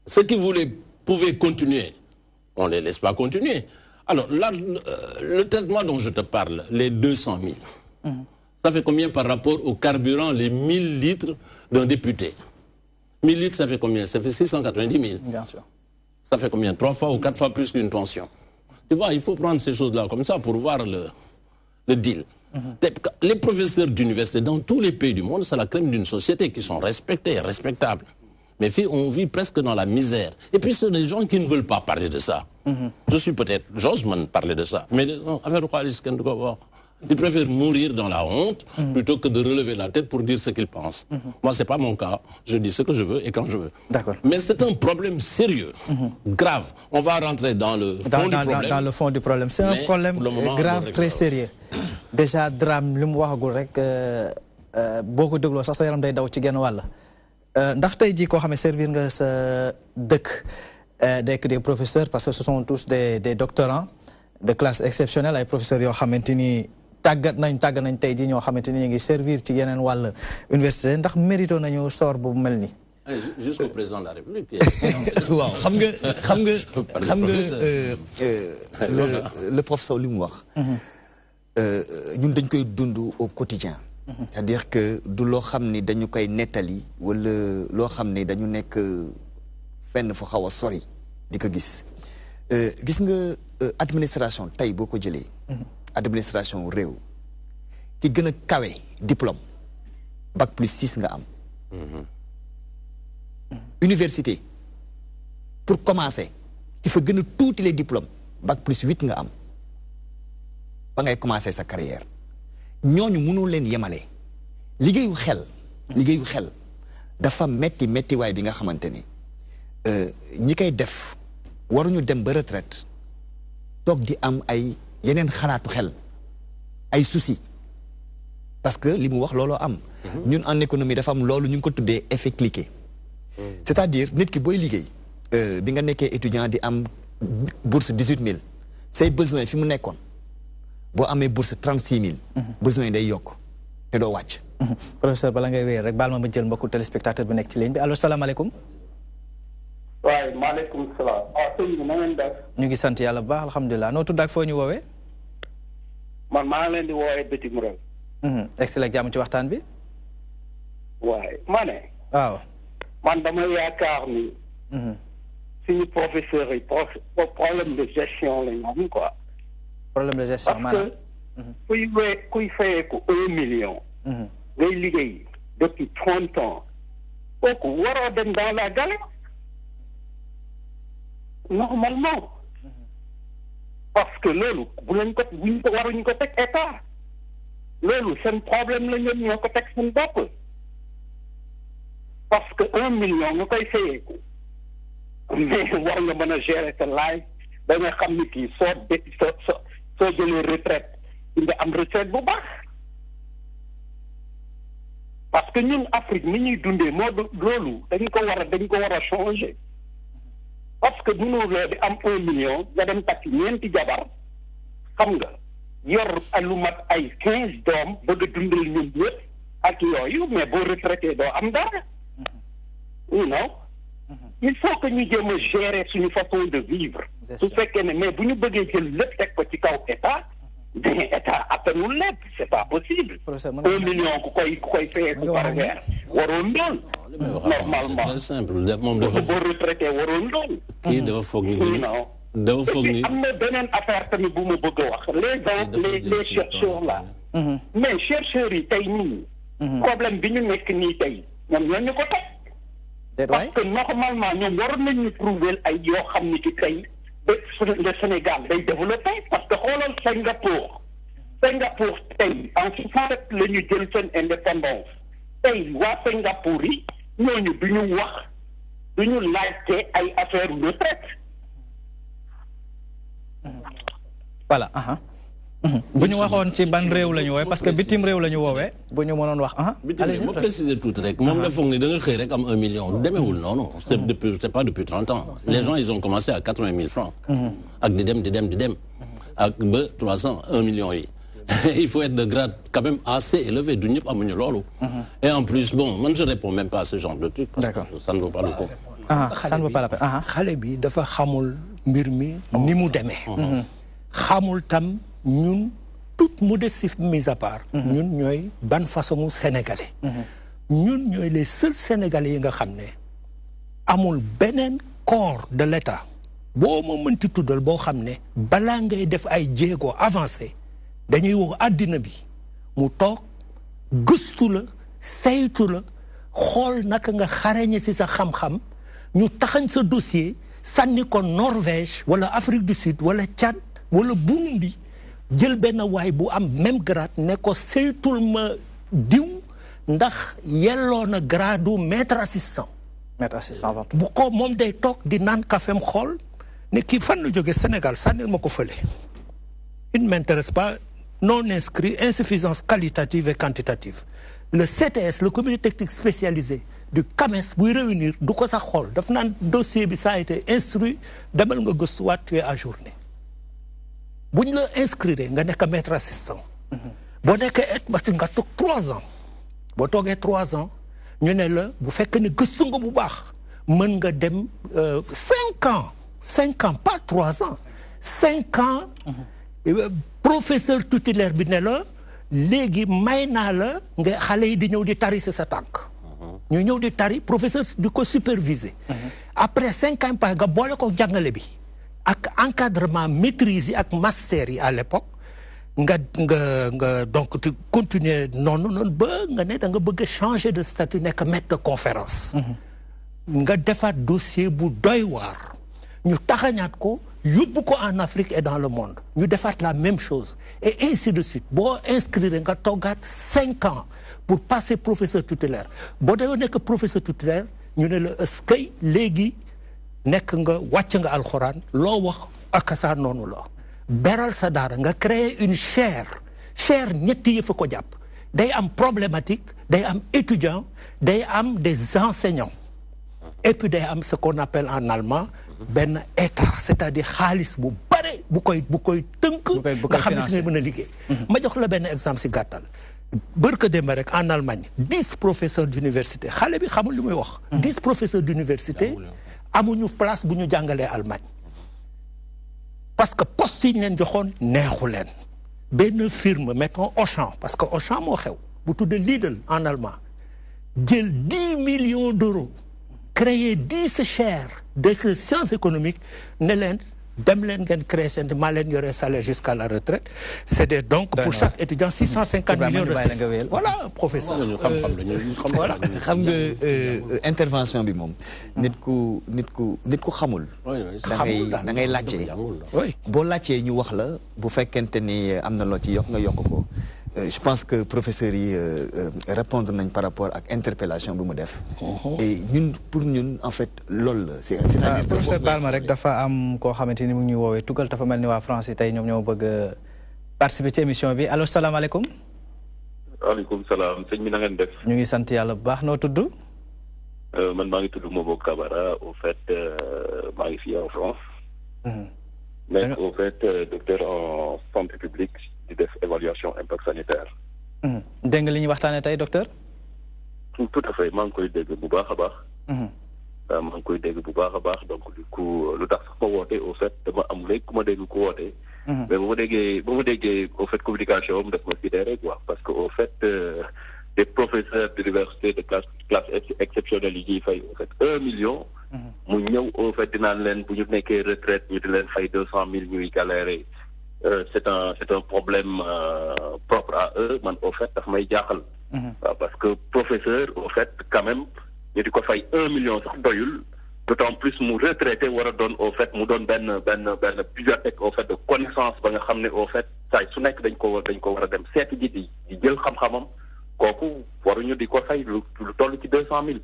ceux qui pouvaient continuer, on ne les laisse pas continuer. Alors là, le traitement dont je te parle, les 200 000, ça fait combien par rapport au carburant, les 1000 litres d'un député? 1000 litres, ça fait combien? Ça fait 690 000.
Bien sûr.
Ça fait combien? 3 fois ou 4 fois plus qu'une pension. Tu vois, il faut prendre ces choses-là comme ça pour voir le deal. Les professeurs d'université dans tous les pays du monde, c'est la crème d'une société qui sont respectés, respectables. Mais on vit presque dans la misère. Et puis, ce sont des gens qui ne veulent pas parler de ça. Je suis peut-être, j'ose parler de ça. Mais non, affaire de quoi ils préfèrent mourir dans la honte plutôt que de relever la tête pour dire ce qu'ils pensent. Moi, ce n'est pas mon cas. Je dis ce que je veux et quand je veux.
D'accord.
Mais c'est un problème sérieux, grave. On va rentrer dans le fond du problème.
Dans le fond du problème. C'est un problème grave, très sérieux. Déjà, drame, le mot beaucoup de gloire, ça c'est un day daw ci genn wàll. Ndax tey jii koo xam ne servir nga sa dëkk des professeurs parce que ce sont tous des doctorants de classe exceptionnelle ay professeurs yoo xamante ni tàggat nañ tey jii ñoo xamante ni ñu ngi servir ci yeneen wàll université ndax mérito nañu sort bu mel ni
jusqu'au président de la République.
waaw xam nga le professeur li mu wax ñun dañ koy dund au quotidien. C'est-à-dire que du loo xam ni dañu koy nettali wala loo xam ni dañu nekk fenn fu xaw a sori di ko gis gis nga administration tey boo ko jëlee administration réew ki gën a kawe diplôme bac plus 6 nga am université pour commencer ki fa gën a tuuti les diplômes bac plus 8 nga am ba ngay commencer sa carrière ñooñu mënul leen yemale liggéeyu xel dafa metti waay bi nga xamante ni ñi koy def waruñu dem ba retraite toog di am ay yeneen xalaatu xel ay souci parce que li mu wax looloo am ñun en économie dafa am loolu ñu ngi ko tuddee effet cliquet c'est-à-dire nit ki booy liggéey bi nga nekkee étudiant di am bourse 18 000 say besoin fi mu nekkoon boo amee bourse 36 000 besoin yi day yokk te doo wàcc
professeur bala ngay wéer rek baal ma jël mbokku téléspectateur bi nekk ci ligne bi allo salaamaaleykum
waaye maaleykum salaam sëñ bi na ngeen def
ñu ngi sant yàlla bu baax alhamdulilah noo tudd ak foo ñu woowee
man maa ngi leen di woowee bitim réew
excellent jàmm ci waxtaan bi
waaye ma ne
waaw
man dama yaakaar ni suñu professeurs yi problème de gestion la ñu am quoi
problème de gestion maanaam
parce que kuy fayeeku 1 million ngay liggéey depuis 30 ans kooku waroo dem dans la galère normalement parce que loolu buñ ko waruñu ko teg état loolu seen problème la ñoom ñoo ko teg seen bopp parce que 1 million nga koy fayeeku mais war nga mën a gérer sa life ba nga xam ni kii soo jëlee retraite nga am retraite bu baax parce que ñun Afrique ni ñuy dundee moo loolu dañ ko war a changer parce que mënoo loo di am 1 million nga dem takk 4 jabar xam nga yor lu mat ay 15 doom bëgg a dundal ñun ñëpp ak yooyu mais boo retraité doo am dara you know il faut que ñu jéem a gérer suñu façon de vivre su fekkee ne mais bu ñu bëggee jël lépp teg ko ci kaw état mais état attanul lépp c'est pas possible 1 million ku koy fayee ku par weer waroo ndóol normalement
moom dafa
boo retraité waroo ndóol
kii dafa foog ni
am na beneen affaire tamit bu ma bëgg a wax les chercheurs là mais chercheurs yi tey nii problème bi ñu nekk nii tey ñoom ñoo ñu ko teg parce que normalement ñoom waroon nañu trouver ay yoo xam ni ki tey le Sénégal day développé parce que xoolal Singapour tey en 67 la ñu jël seen indépendance tey waa Singapour yi ñooñu du ñu wax du ñu laajte ay affaire retraite
voilà bu ñu waxoon ci ban réew la ñu woowee parce que bitim réew la ñu woowee bu ñu mënoon wax
bitim réew moo préciser tout rek moom la foog ni da nga xëy rek am 1 million demeewul noonu c'est pas depuis 30 ans les gens ils ont commencé à 80 000 francs ak di dem ak ba 300 1 million yi il faut être de grade quand même assez élevé du ñëpp amuñu loolu et en plus bon man je réponds même pas à ce genre de truc parce que ça ne vaut pas le coup
ça ne vaut pas la peine
xale bi dafa xamul mbir mi ni mu demee xamul tam ñun toute modestie mise à part ñun ñooy ban façon sénégalais ñun ñooy les seuls sénégalais yi nga xam ne amul beneen corps de l'État boo ma mënti tuddal boo xam ne balaa ngay def ay jéego avancé dañuy wax àddina bi mu toog gëstu la saytu la xool naka nga xarañe ci sa xam-xam ñu taxañ sa dossier sànni ko Norvège wala Afrique du Sud wala Tchad wala Burundi jël benn waay bu am même grade ne ko saytul ma diw ndax yelloo na gradu maître assistant bu ko moom day toog di naan kafem xool ne kii fan la jóge Sénégal sànnil ma ko fële il ne m'intéresse pas non inscrit insuffisance qualitative et quantitative le CTS le comité technique spécialisé du CAMES buy réunir du ko sax xool daf naan dossier bi ça a été instruit demal nga gëstuwaat tu es ajourné bu ñu la inscrire nga nekk maître assistant boo nekkee parce que nga toog 3 ans boo toogee 3 ans ñu ne la bu fekkee ne gëstu nga bu baax mën nga dem 5 ans pas 3 ans 5 ans professeur tutélaire bi ne la léegi may naa la nga xale yi di ñëw di tari sa tànk ñu ñëw di tari professeur di ko superviser après 5 ans pas nga boole ko jàngale bi ak encadrement maîtrise ak master yi à l'époque nga donc tu continuer non ba nga ne da nga bëgg changer de statut nekk maître de conférence nga defaat dossier bu doy waar ñu taxañaat ko yóbbu ko en Afrique et dans le monde ñu defaat la même chose et ainsi de suite boo inscrire nga toggaat 5 ans pour passer professeur tutélaire boo dee nekk professeur tutélaire ñu ne la eskay léegi nekk nga wàcc nga alxuraan loo wax ak saa noonu la beral sa daara nga créer une chaire ñetti yëf a ko jàpp day am problématique day am étudiant day am des enseignants et puis day am ce qu'on appelle en allemand benn état c'est-à-dire xaalis bu bare bu koy tënk nga xam ne si ngay mën a liggéey ma jox la benn exemple si gàttal bërka démb rek en Allemagne 10 professeurs d'université xale bi xamul li muy wax 10 professeurs d'université amuñu place bu ñu jàngalee Allemagne parce que poste yi ñu leen joxoon neexu leen benn firme mettons Auchan parce que Auchan moo xew bu tudde Lidl en allemand jël 10 millions d'euros créer 10 chaires de sciences économiques ne leen dem leen ngeen créer seen maa leen yore salaire jusqu'à la retraite c'est des donc pour chaque étudiant 650 millions de salaire voilà professeur
voilà xam nga intervention bi moom nit ku xamul da ngay laajte boo laajtee ñu wax la bu fekkente ni am na loo ci yokk nga yokk ko je pense que professeurs yi répondre nañ par rapport ak interpellation bi mu def et ñun pour ñun en fait loolu la c'est-à-dire
professeur Balma rek dafa am koo xamante ni mu ngi ñuy woowee tugal dafa mel ni waa France yi tey ñoom ñoo bëgg a participer ci émission bi allo salaamaaleykum
waaleykum salaam sëñ bi na ngeen def
ñu ngi sant yàlla bu baax noo tudd
man maa ngi tudd Mobo Kabara au fait maa ngi fii en France mais au fait docteur en santé publique di def évaluation impact sanitaire.
dégg nga li ñuy waxtaanee tey docteur.
tout à fait maa ngi koy dégg bu baax a baax. maa ngi koy dégg bu baax a baax donc du coup lu tax sax ma woote au fait dama am léegi ku ma dégg ku woote. mais ba ma déggee au fait communication am daf ma sidéré quoi parce que au fait des professeurs d'université de classe exceptionnelle yi ñuy fay au fait 1 million. mu ñëw au fait dinaan leen bu ñu nekkee retraite ñu di leen fay 200 000 ñuy galérer. C'est un problème propre à eux man au fait daf may jaaxal. parce que professeur au fait quand même ñu di ko fay 1 million sax doyul d'autant plus mu retraité war a doon au fait mu doon benn bibliothèque au fait de connaissance ba nga xam ne au fait saa su nekk dañ ko war a dem seeti ji di jël xam-xamam kooku waruñu di ko fay lu toll ci 200 000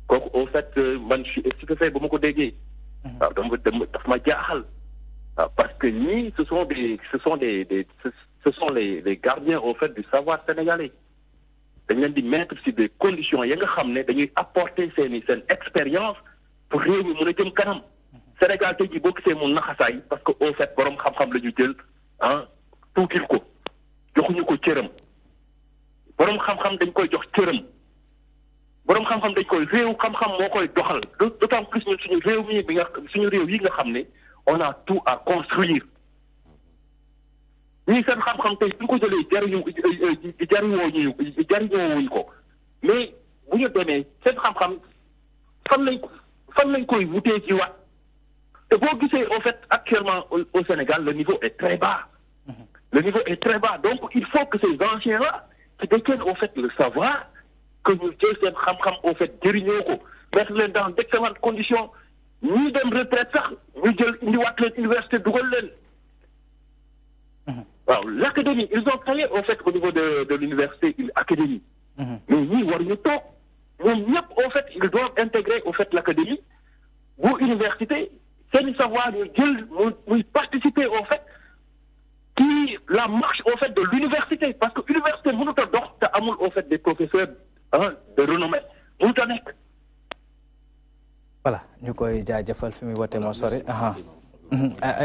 kooku au fait man je suis stupéfait ba ma ko déggee. waaw daf ma jaaxal. Parce que ni ce sont les gardiens au fait du savoir sénégalais. Dañ leen di mettre sur des conditions yi nga xam ne dañuy apporter seen expérience pour réew mi mën a jëm kanam. Sénégal tey jii boo gisee mu naxasaay parce que au fait borom xam-xam la ñu jël tuutil ko joxuñu ko cëram borom xam-xam dañ koy jox cëram borom xam-xam dañ koy réew xam-xam moo koy doxal d'autant plus ñun suñu réew mi bi nga suñu réew yi nga xam ne on a tout à construire. ñii seen xam-xam tey suñ ko jëlee jariñoowuñ ko mais bu ñu demee seen xam-xam fan lañ koy wutee ci wat te boo gisee au fait actuellement au Sénégal le niveau est très bas. Le niveau est très bas donc il faut que ces anciens-là qui détiennent au fait le savoir que ñu jël seen xam-xam au fait jëriñoo ko mettre leen dans d'excellentes conditions ñuy dem retraite sax ñu jël indiwaat leen université dugal leen. waaw l'académie ils ont créé au fait au niveau de l'université une académie. mais ñii waruñu toog ñoom ñëpp au fait ils doivent intégrer au fait l'académie bu université seen savoir ñu jël muy participer au fait ci la marche au fait de l'université parce que université mënut a dox te amul au fait des professeurs de renommée mënut a nekk.
voilà ñu koy jaajëfal fi muy wote moo sori.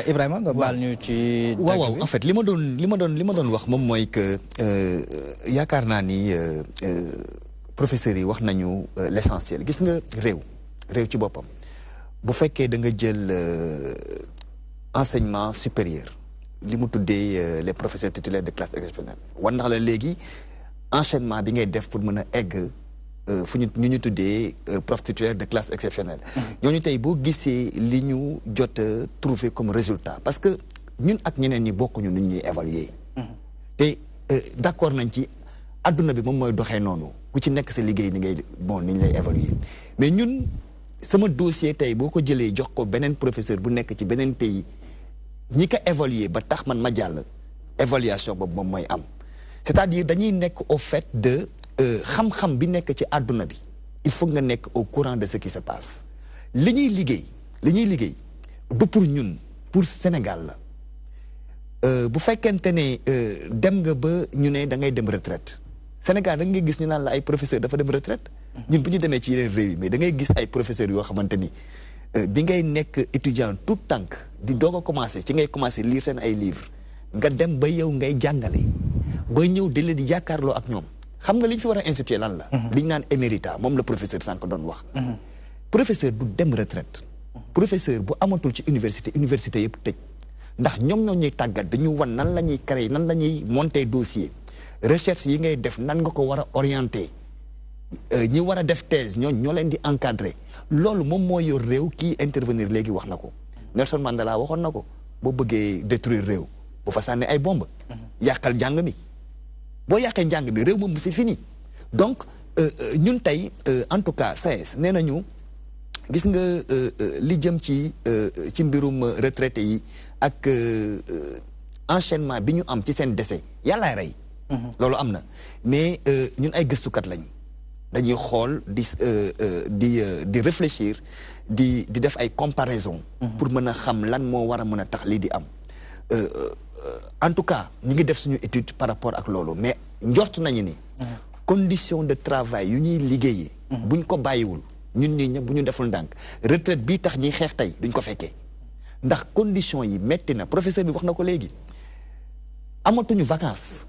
Ibrahima nga baal ñu ci.
waaw en fait li ma doon wax moom mooy que yaakaar naa ni professeurs yi wax nañu l'essentiel gis nga réew ci boppam bu fekkee da nga jël enseignement supérieur li mu tuddee les professeurs titulaires de classe exceptionnelle war na la léegi enchaînement bi ngay def pour mën a egg fu ñu tuddee prof titulaire de classe exceptionnelle. ñooñu tey boo gisee li ñu jot a trouver comme résultat parce que ñun ak ñeneen ñi bokkuñu nu ñuy évaluer. te d'accord nañ ci adduna bi moom mooy doxee noonu ku ci nekk sa liggéey ni ñu lay évaluer mais ñun sama dossier tey boo ko jëlee jox ko beneen professeur bu nekk ci beneen pays ñi ko évaluer ba tax man ma jàll évaluation boobu moom mooy am c'est-à-dire dañuy nekk au fait de. xam-xam bi nekk ci àdduna bi il faut nga nekk au courant de ce qui se passe li ñuy liggéey du pour ñun pour Sénégal la bu fekkente ne dem nga ba ñu ne da ngay dem retraite Sénégal da ngay gis ñu naan la ay professeur dafa dem retraite ñun bu ñu demee ci yeneen réew yi mais da ngay gis ay professeurs yoo xamante ni bi ngay nekk étudiant tout tànk di doog a commencer ci ngay commencer lire seen ay livres nga dem ba yow ngay jàngale ba ñëw di leen di jàkkaarloo ak ñoom. xam nga li ñu fi war a instituer lan la. li ñu naan émérita moom la professeur sànq doon wax. professeur du dem retraite. professeur bu amatul ci université yëpp tëj ndax ñoom ñoo ñuy tàggat dañu wan nan la ñuy créer nan la ñuy monter dossier recherche yi ngay def nan nga ko war a orienter ñi war a def thèse ñoo leen di encadrer loolu moom moo yor réew kii intervenir léegi wax na ko Nelson Mandela waxoon na ko boo bëggee détruire réew bu fa sànni ay bombe yàqal jàng mi. boo yàqee njàng bi réew moom c'est fini donc ñun tey en tout cas SAES nee nañu gis nga li jëm ci mbirum retraité yi ak enchaînement bi ñu am ci seen décès yàllaay rey. loolu am na mais ñun ay gëstukat lañ dañuy xool di réfléchir di def ay comparaison pour mën a xam lan moo war a mën a tax lii di am. En tout cas ñu ngi def suñu étude par rapport ak loolu mais njort nañu ni condition de travail yu ñuy liggéeyee buñ ko bàyyiwul ñun ñi ñëpp bu ñu deful ndànk retraite bii tax ñuy xeex tey duñ ko fekkee ndax condition yi metti na professeur bi wax na ko léegi amatuñu vacances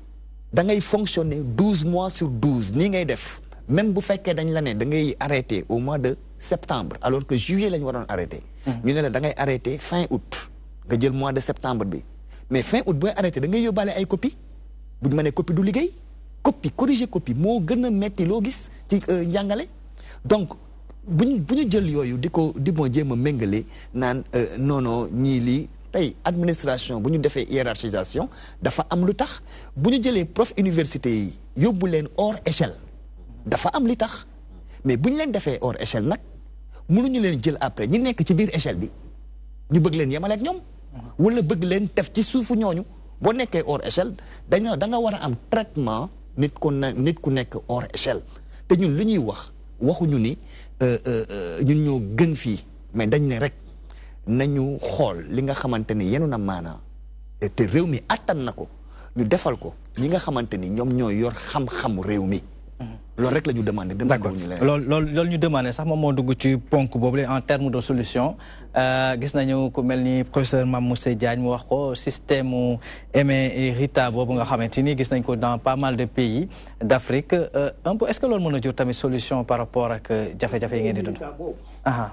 da ngay fonctionner 12 mois sur 12 nii ngay def même bu fekkee dañ la ne da ngay arrêter au mois de septembre alors que juillet la ñu waroon arrêter ñu ne la da ngay arrêter fin août nga jël mois de septembre bi mais fin août booy arrêté da ngay yóbbaale ay copie bu ñu mënee copie du liggéey copie corriger copie moo gën a metti loo gis ci njàngale donc bu ñu jël yooyu di moo jéem a méngale naan non ñii lii tey administration bu ñu defee hiérarchisation dafa am lu tax bu ñu jëlee prof université yi yóbbu leen hors échelle dafa am li tax mais bu ñu leen defee hors échelle nag mënuñu leen jël après ñi nekk ci biir échelle bi ñu bëgg leen yemale ak ñoom wala bëgg leen def ci suufu ñooñu boo nekkee hors échelle da nga war a am traitement nit ku nekk hors échelle te ñun li ñuy waxuñu ni ñun ñoo gën fii mais dañ ne rek nañu xool li nga xamante ni yenu na maanaa te réew mi attan na ko ñu defal ko ñi nga xamante ni ñoom ñoo yor xam-xamu réew mi. loolu rek la ñu demandé.
d'accord loolu ñu demandé sax moom moo dugg ci ponk boobu en termes de solution gis nañu ku mel ni professeur Mamoussé Diagne mu wax ko système mu Aimé et Rita boobu nga xamante ni gis nañ ko dans pas mal de pays d'Afrique un peu est-ce que loolu mën a jur tamit solution par rapport ak jafe-jafe yi ngeen di dund.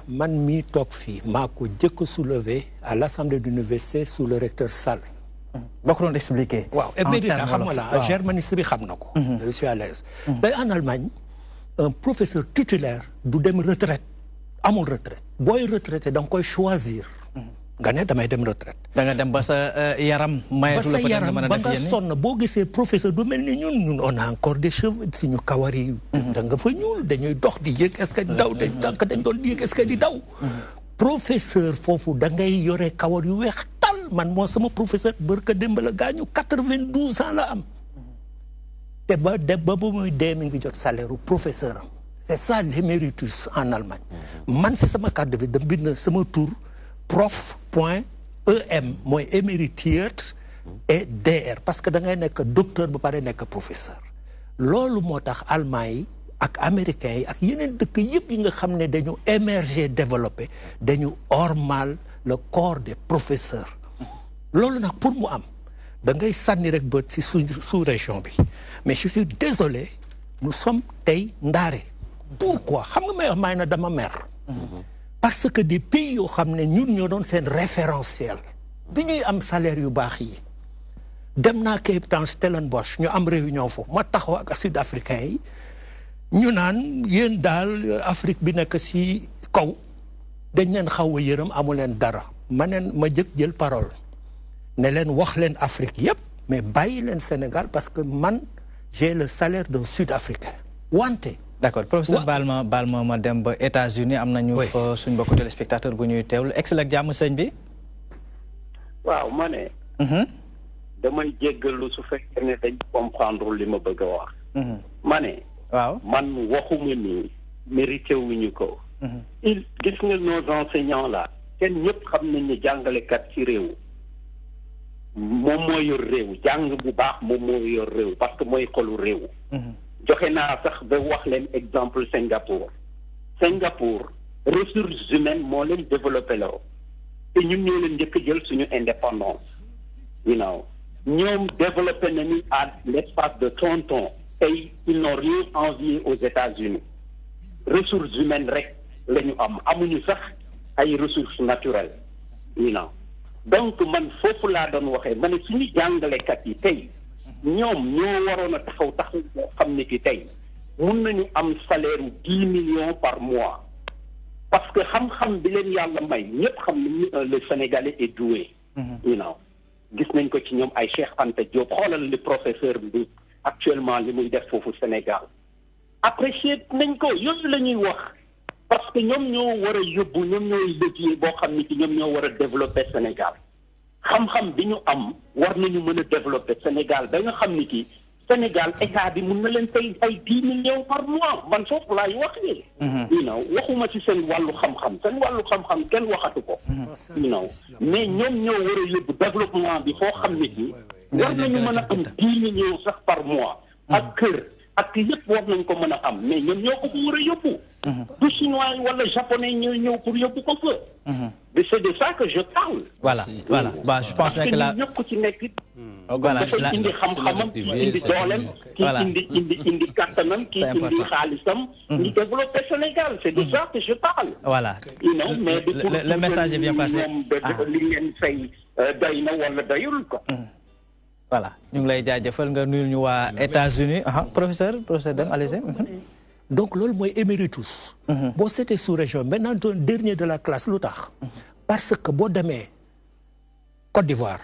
man mii toog fii maa ko jëkk soulevé à l'Assemblée de l'université sous le recteur Sall.
boo ko doon expliqué.
waaw Emerita xam nga la germaniste bi xam na ko. je suis à l'aise. tey en Allemagne un professeur titulaire du dem retraite amul retraite booy retraité da nga koy choisir. nga ne damay dem retraite.
da nga dem ba sa yaram. mayetu la fa mën a def
ba nga sonn boo gisee professeur du mel ni ñun on a encore des cheveux suñu kawar yi. da nga fa ñuul dañuy dox di yëg est-ce que di daw dañ doon yëg est-ce que di daw. professeur foofu da ngay yore kawar yu weex tal man moo sama professeur bërka démb la gaañu 92 ans la am. te ba bu muy dee mi ngi jot salaire u professeur am. c'est ça l'éméritus en Allemagne. man si sama carte de visite bind sama tur prof.em mooy éméritiert et DR parce que da ngay nekk docteur ba pare nekk professeur. loolu moo tax allemand yi ak américains yi ak yeneen dëkk yëpp yi nga xam ne dañu émerger développé dañu ormal le corps des professeurs. loolu nag pour mu am da ngay sànni rek bët si sous région bi mais je suis désolé nous sommes tey ndaare. pourquoi xam nga may wax may na dama mer. parce que des pays yoo xam ne ñun ñoo doon seen référentiel bi ñuy am salaire yu baax yi dem naa Cape Town Stellenbosch ñu am réunion foofu ma taxaw ak sud-africain yi ñu naan yéen daal Afrique bi nekk ci kaw dañ leen xaw a yërëm amu leen dara ma jël parole ne leen wax leen Afrique yépp mais bàyyi leen Sénégal parce que man j'ai le salaire d'un sud-africain wante.
d'accord professeur Balma ma dem ba États-Unis am nañu fa suñ mbokku téléspectateur bu ñuy teewlu excellent ak jàmm sëñ bi.
waaw ma ne. damay jéggalu su fekkee ne dañ comprendre li ma bëgg a wax. ma ne.
waaw
man waxuma ni mérité wuñu ko. gis nga nos enseignants là kenn ñëpp xam nañ ne jàngalekat ci réew moom moo yor réew jàng bu baax moom moo yor réew parce que mooy xolu réew. joxe naa sax ba wax leen exemple Singapour ressources humaines moo leen développé la te ñun ñoo leen njëkk jël suñu indépendance ñoom développé nañu à l'espace de 30 ans tey ils n'ont rien envié aux États-Unis ressources humaines rek la ñu amuñu sax ay ressources naturelles donc man foofu laa doon waxee ma ne suñu jàngalekat yi tey ñoom ñoo waroon a taxaw boo xam ne ki tey mun nañu am salaire 10 millions par mois parce que xam-xam bi leen yàlla may ñëpp xam ne le Sénégalais est doué. gis nañ ko ci ñoom ay Cheikh Anta Diop xoolal le professeur bi actuellement li muy def foofu Sénégal apprécié nañ ko yooyu la ñuy wax parce que ñoom ñoo war a yóbbu ñoom ñooy liggéey boo xam ne ki ñoom ñoo war a développer Sénégal xam-xam bi ñu am war nañu mën a développer Sénégal ba nga xam ni ki Sénégal état bi mun na leen fay ay 10 millions par mois man foofu laay waxee. waxuma ci seen wàllu xam-xam kenn waxatu ko. mais ñoom ñoo war a yóbbu développement bi foo xam ne ki war nañu mën a am 10 millions sax par mois. ak kër ak yëpp war nañ ko mën a am mais ñoom ñoo ko war a yóbbu. du chinois wala japonais ñooy ñëw pour yóbbu ko fa. mais c'est de ça que je parle.
voilà je pense que la
ñëpp ku ci nekk.
voilà
dafay indi xam-xamam kii indi dooleem. kii indi kattanam kii indi xaalisam. ñu développer Sénégal c'est de ça que je parle.
voilà
mais
le message est bien passé.
li ngeen fay doy na wala doyul ko.
voilà ñu ngi lay jaajëfal nga nuyul ñu waa États-Unis professeur Deme allez-y.
donc loolu mooy éméritus. boo seetee sous-région maintenant dernier de la classe lu tax. parce que boo demee Côte d'Ivoire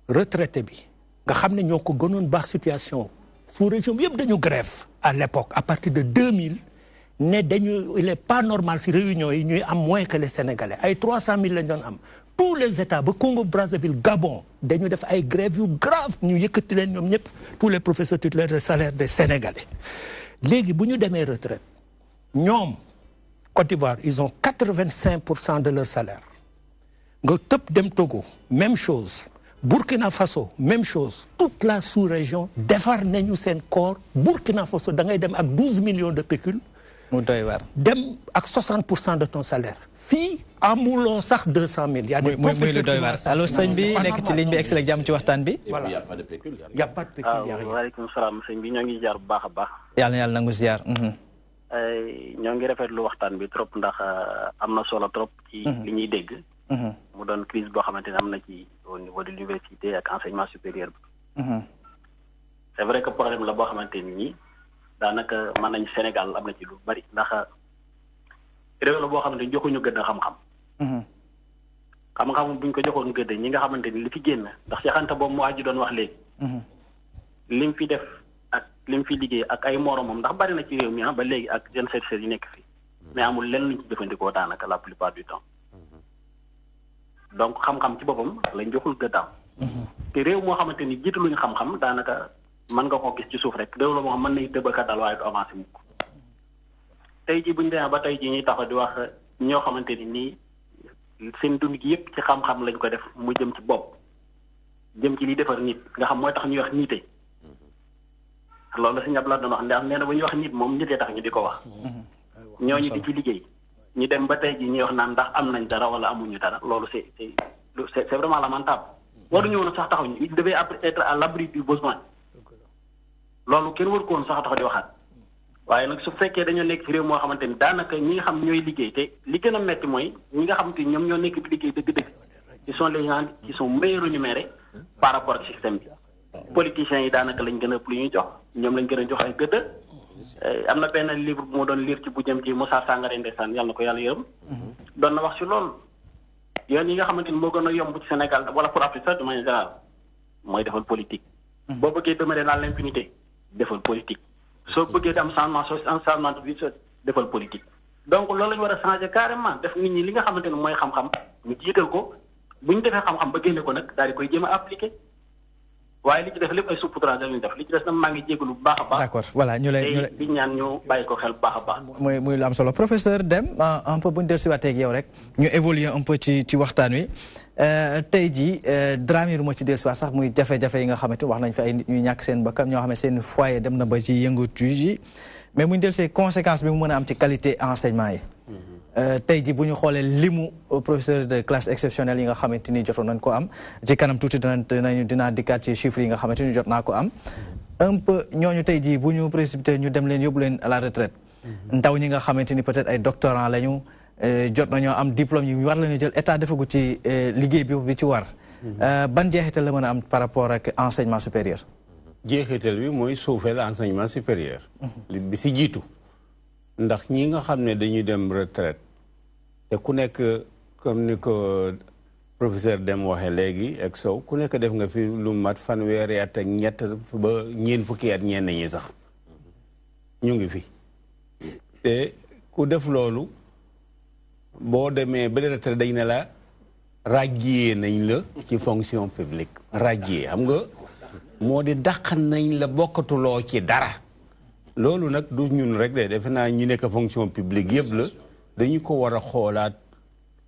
retraité bi nga xam ne ñoo ko gënoon baax situation sous-région bi yëpp dañu grève à l'époque à partir de 2000 ne il est pas normal si réunion yi ñuy am moins que les Sénégalais ay 300 000 lañ doon am. tous les États ba Congo Brazzaville Gabon dañu def ay grèves yu grave ñu yëkkati leen ñoom ñëpp tous les professeurs titulaires de salaire des Sénégalais léegi bu ñu demee retraite ñoom Côte d'Ivoire ils ont 85% de leur salaire nga tëb dem Togo même chose Burkina Faso même chose toute la sous-région defar nañu seen corps Burkina Faso da ngay dem ak 12 millions de pécule
mu doy waar
dem ak 60% de ton salaire fii amuloo sax 200 000 y a des
muy lu doy waar allo sëñ bi nekk ci ligne bi excellent jàmm ci waxtaan bi
voilà
y a pas de pécule
y a pas de pécule
waaleykum salaam sëñ bi ñoo ngi jaar bu baax a baax
yàlla na yàlla nangu ziar
ñoo ngi rafetlu waxtaan bi trop ndax am na solo trop ci li ñuy dégg mu doon crise boo xamante ne am na ci au niveau de l'université ak enseignement supérieur bi c'est vrai que problème la boo xamante ni nii daanaka mën nañ Sénégal am na ci lu bari ndax réew la boo xamante ni joxuñu gëdd xam-xam xam-xam buñ ko joxoon gëdd ñi nga xamante ni li fi génn ndax Cheikh Anta boobu mu aji doon wax léegi lim fi def ak lim fi liggéey ak ay moromam ndax bari na ci réew mi ba léegi ak jeunes chercheurs yi nekk fi mais amul lenn luñ ci jëfandikoo daanaka la plupart du temps donc xam-xam ci boppam lañ joxul gëddaam te réew moo xamante ni jiitaluñu xam-xam daanaka mën nga koo gis ci suuf rek réew la moo xam mën nañ tëbaka dal waaye du avancé mukk tey ji buñu demee ba tey ji ñuy taxaw di wax ñoo xamante ni nii seen dund gi yëpp ci xam-xam lañ ko def mu jëm ci bopp jëm ci li defar nit nga xam mooy tax ñuy wax niite loolu la si ñab la doon wax ndax nee na bu ñuy wax nit moom nitee tax ñu di ko wax ñooñu di ci liggéey ñu dem ba tey ji ñuy wax naan ndax am nañ dara wala amuñu dara loolu c'est vraiment lamentable waruñu woon sax taxaw ñu il devait être à l'abri du besoin loolu kenn war ko woon sax taxaw di waxaat waaye nag su fekkee dañoo nekk ci réew moo xamante ni daanaka ñi nga xam ñooy liggéey te li gën a metti mooy ñi nga xamante ni ñoom ñoo nekk di liggéey dëgg-dëgg ils sont les gens qui sont mieux rémunérés par rapport ak système bi politiciens yi daanaka lañ gën a ëpp lu ñuy jox ñoom lañ gën a jox ay gëdd am na benn livre bu ma doon lire ci bu jëm ci Moussa Sangaré ndeysaan yàlla na ko yàlla yërëm doon na wax ci loolu yoon yi nga xamante ni moo gën a yomb ci Sénégal wala pour Afrique sax de manière générale mooy defal politique boo bëggee demeurer dans l'impunité defal politique soo bëggee am changement de vie defal politique donc loolu la ñu war a changer carrément def nit ñi li nga xamante ne mooy xam-xam ñu jiital ko bu ñu defee xam-xam ba génne ko nag daal di koy jéem a appliquer waaye li ci def lépp ay saupoudrage la ñu def li ci des nag maa ngi jégalu bu baax a baax.
d'accord voilà ñu lay
di ñaan ñu bàyyi ko xel bu baax a baax.
muy lu am solo professeur Deme un peu bu ñu dellusiwaatee ak yow rek ñu évoluer un peu ci waxtaan wi tey jii Dramé moo ci dellusiwaat sax muy jafe-jafe yi nga xamante wax nañ fi ay nit ñuy ñàkk seen bakkan ñoo xam ne seen foyer dem na ba ci yëngatu yi mais bu ñu dellusee conséquence bi mu mën a am ci qualité enseignement yi. tey jii bu ñu xoolee limu professeur de classe exceptionnelle yi nga xamante ni jotoon nañ ko am ci kanam tuuti dinaa dikkaat ci chiffres yi nga xamante ni jot naa ko am un peu ñooñu tey jii bu ñu précipité ñu dem leen yóbbu leen à la retraite ndaw ñi nga xamante ni peut-être ay doctorants lañu jot nañoo am diplôme yi war lañu jël état defagu ci liggéey bi ci war ban jeexital la mën a am par rapport ak enseignement supérieur.
jeexital bi mooy suufeel enseignement supérieur. bi si jiitu. ndax ñi nga xam ne dañuy dem retraite te ku nekk comme ni ko professeur Deme waxee léegi ak Sow ku nekk def nga fi lu mat fanweeri at ak ñett ba ñeen fukki at ñenn ñi sax ñu ngi fi te ku def loolu boo demee ba retraite dañ ne la radié nañ la ci fonction publique radié xam nga moo di dàq nañ la bokkatuloo ci dara. loolu nag du ñun rek de defe naa ñi nekk fonction publique yëpp la dañu ko war a xoolaat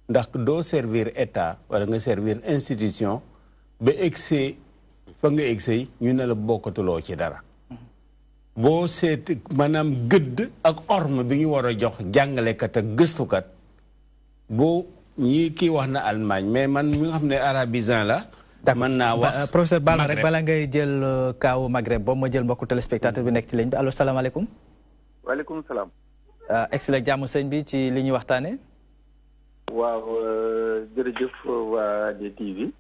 ndax doo servir état wala nga servir institution ba egsee fa nga egsee ñu ne la bokkatuloo ci dara boo seet maanaam gëdd ak orme bi ñu war a jox jàngalekat ak gëstukat boo ñi kii wax na Allemagne mais man mi nga xam ne arabisant la mën naa wax
professeur Bal rek bala ngay jël kaawu Maghreb boobu ma jël mbokku téléspectateur bi nekk ci ligne bi allo salaamaaleykum.
waaleykum salaam.
excellent jàmm sëñ bi ci li ñuy waxtaanee.
waaw jërëjëf waa DTV.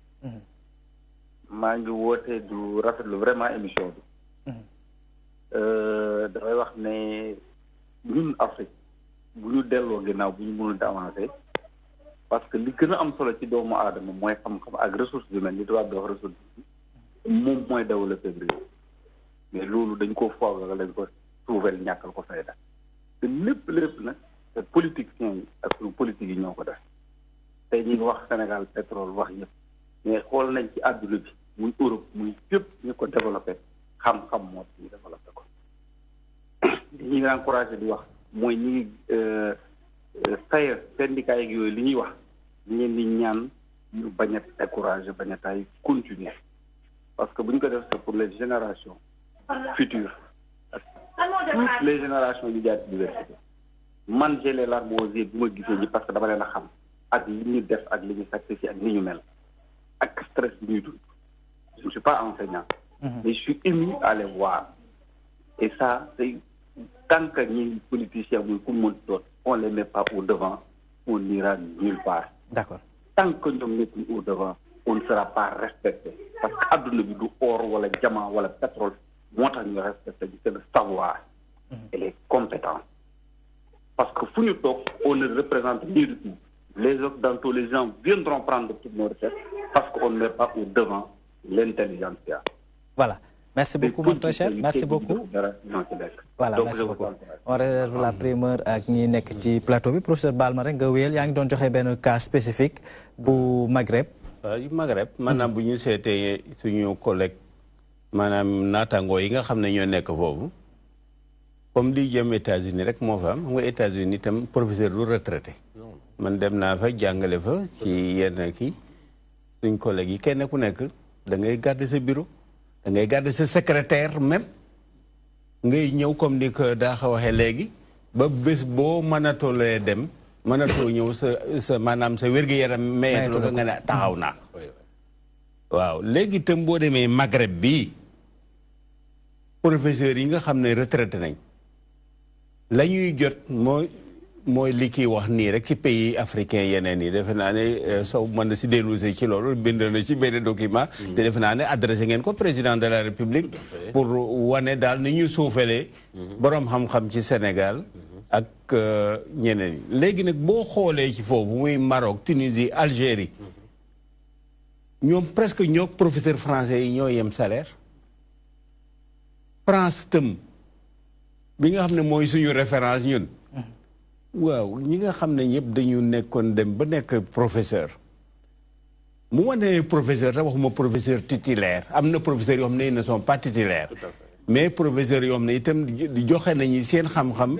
maa ngi woote du rafetlu vraiment émission bi. damay wax ne ñun Afrique bu ñu delloo ginnaaw bu ñu mënul avancer. parce que li gën a am solo ci doomu aadama mooy xam-xam ak ressources humaines li tubaab di wax ressources moom mooy développé réew mais loolu dañ ko foogal lañ ko suufeel ñàkkal ko fayda te lépp nag te politiciens yi ak suñu politique yi ñoo ko def tey ñu ngi wax Sénégal pétrole wax yëpp mais xool nañ ci àdduna bi muy Europe muy yëpp ñu ko développé xam-xam moo ñu développé ko li ñuy encouragé di wax mooy ñi ngi syndicat yeeg yooyu li ñuy wax ñu leen di ñaan ñu bañ a décourager bañ a tay continuer parce que bu ñu ko def c'est pour les générations futures toutes les générations yu jaar ci université man j'ai les larmes aux yeux bu ma gisee ñi parce que dama leen a xam ak li ñu def ak li ñu sacrifié ak ni ñu mel ak stress bi ñuy dund je ne suis pas enseignant mais je suis ému à les voir et ça c'est tant que ñi politiciens muy ku mën doon on les met pas au devant on n'ira nulle part.
D'accord.
Tant que nous mettons au devant on ne sera pas respecté parce que adduna bi du or wala diamant wala pétrole moo tax ñu respecté c'est le savoir et les compétences parce que fu ñu toog on ne représente ni du tout les occidentaux les gens viendront prendre toutes nos recettes parce qu'on ne met pas au devant l'intelligentsia.
Voilà. Merci beaucoup, mon très cher. Merci beaucoup. Voilà, merci beaucoup. On réserve la primeur ak ñi nekk ci plateau bi professeur Balma rek nga wéyal yaa ngi doon joxe benn cas spécifique bu Maghreb.
waaw Maghreb maanaam bu ñu seetee suñu collègue maanaam naataangoo yi nga xam ne ñoo nekk foofu comme li jëm États-Unis rek moo fa am xam nga États-Unis itam professeur lu retraité man dem naa fa jàngale fa ci yenn kii suñ collègue yi kenn ku nekk da ngay garder sa bureau da ngay garder sa secrétaire même ngay ñëw comme ni ko daa ko waxee léegi ba bés boo mënatoolee dem mënatoo ñëw sa maanaam sa wér-gu-yaram mayeetu nga ne taxaw naa waaw léegi itam boo demee Maghreb bii professeurs yi nga xam ne retraité nañ la ñuy jot mooy li kiy wax nii rek ci pays africain yeneen yi defe naa ne Sow mën na si dellusi ci loolu bind na ci benn document te defe naa ne adressé ngeen ko président de la République pour wane daal ni ñu suufalee boroom xam-xam ci Sénégal ak ñeneen yi léegi nag boo xoolee ci foofu muy Maroc Tunisie Algérie ñoom presque ñoo professeur français yi ñoo yem salaire France tëm bi nga xam ne mooy suñu référence ñun waaw ñi nga xam ne ñëpp dañu nekkoon dem ba nekk professeur mu wane professeur sax waxuma professeur titulaire am na professeurs yoo xam ne ils ne sont pas titulaires mais professeurs yoo xam ne itam joxe nañu seen xam-xam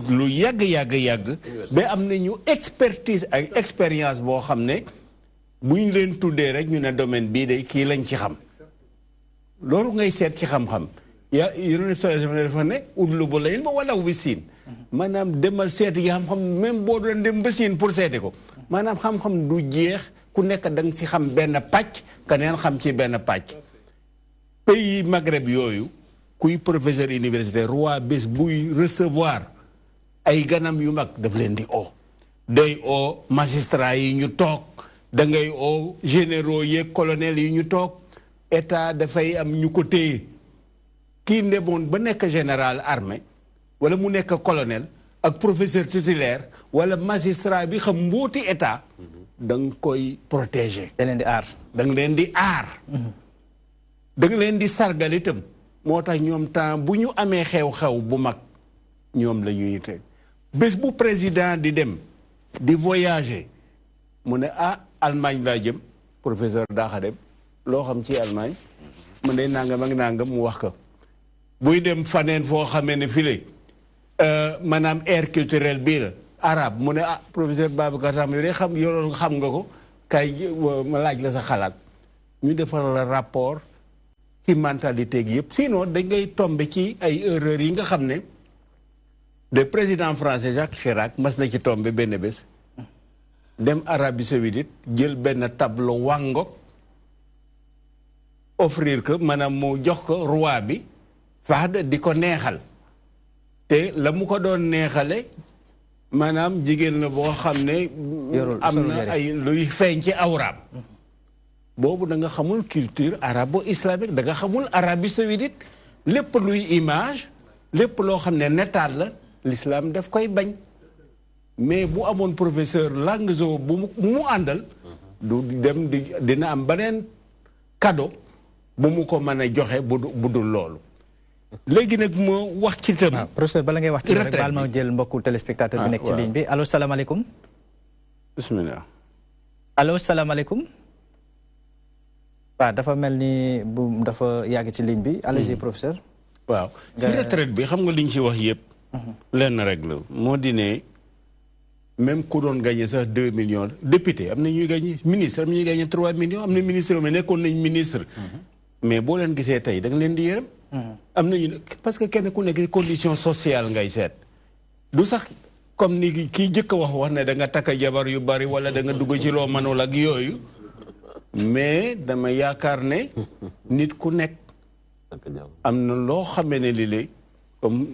lu yàgg ba am nañu expertise ak expérience boo xam ne bu ñu leen tuddee rek ñu ne domaine bii de kii lañ ci xam loolu ngay seet ci xam-xam yonent dafa ne udlu bu layin ba wala wi siin maanaam demal seeti yi xam-xam même boo doon dem ba siin pour seeti ko maanaam xam-xam du jeex ku nekk da nga si xam benn pàcc keneen xam ci benn pàcc pays Maghreb yooyu kuy professeur universitaire roi bés buy recevoir ay ganam yu mag daf leen di day magistrat yi ñu toog da ngay généraux yeeg colonels yi ñu toog état dafay am ñu ko téye kii ndemoon ba nekk général armée wala mu nekk colonel ak professeur titulaire wala magistrat bi xam mbooti état da nga koy protéger.
da leen di aar.
da nga leen di aar. da nga leen di sargal itam moo tax ñoom temps bu ñu amee xew-xew bu mag ñoom la ñuy teg bés bu président di dem di voyager mu ne Allemagne laa jëm professeur daaxa dem loo xam ci Allemagne mu ne nangam ak nangam mu wax ko buy dem faneen foo xamee ne file maanaam aire culturelle bii la arabe mu ne professeur Babacar Samb yow xam nga ko kay ma laaj la sa xalaat ñu defal la rapport ci mentalité gi yëpp sinon dañ ngay tombe ci ay erreurs yi nga xam ne le président français Jacques Chirac mas na ci tombe benn bés dem Arabie Saoudite jël benn tableau wàngok offrir que maanaam mu jox ko roi bi Fahd di ko neexal te la mu ko doon neexale maanaam jigéen la boo xam ne am na ay luy feeñ ci awraam boobu da nga xamul culture arabo-islamique da nga xamul Arabie Saoudite lépp luy image lépp loo xam ne netaal la l'islam daf koy bañ mais bu amoon professeur Languezo bu mu àndal du dem dina am beneen cadeau bu mu ko mën a joxe bu dul loolu léegi nag moo wax ci tam
professeur bala ngay wax ci rek baal ma jël mbokku téléspectateur bi nekk ci ligne bi allo salaamaaleykum
bismillah
allo salaamaaleykum waaw dafa mel ni bu dafa yàgg ci ligne bi allez-y professeur
waaw ci retraite bi xam nga li ñu ci wax yëpp lenn rek la moo di ne même ku doon gagné sax 2 millions député am na ñuy gagné ministre am na ñuy gagné 3 millions am na ministre mais nekkoon nañ ministre. mais boo leen gisee tey da nga leen di yërëm. am nañu parce que kenn ku nekk condition sociale ngay seet. du sax comme ni kii jëkk a wax ne da nga takk jabar yu bari wala da nga dugg ci loo mënul ak yooyu. mais dama yaakaar ne nit ku nekk am na loo xamee ne lii comme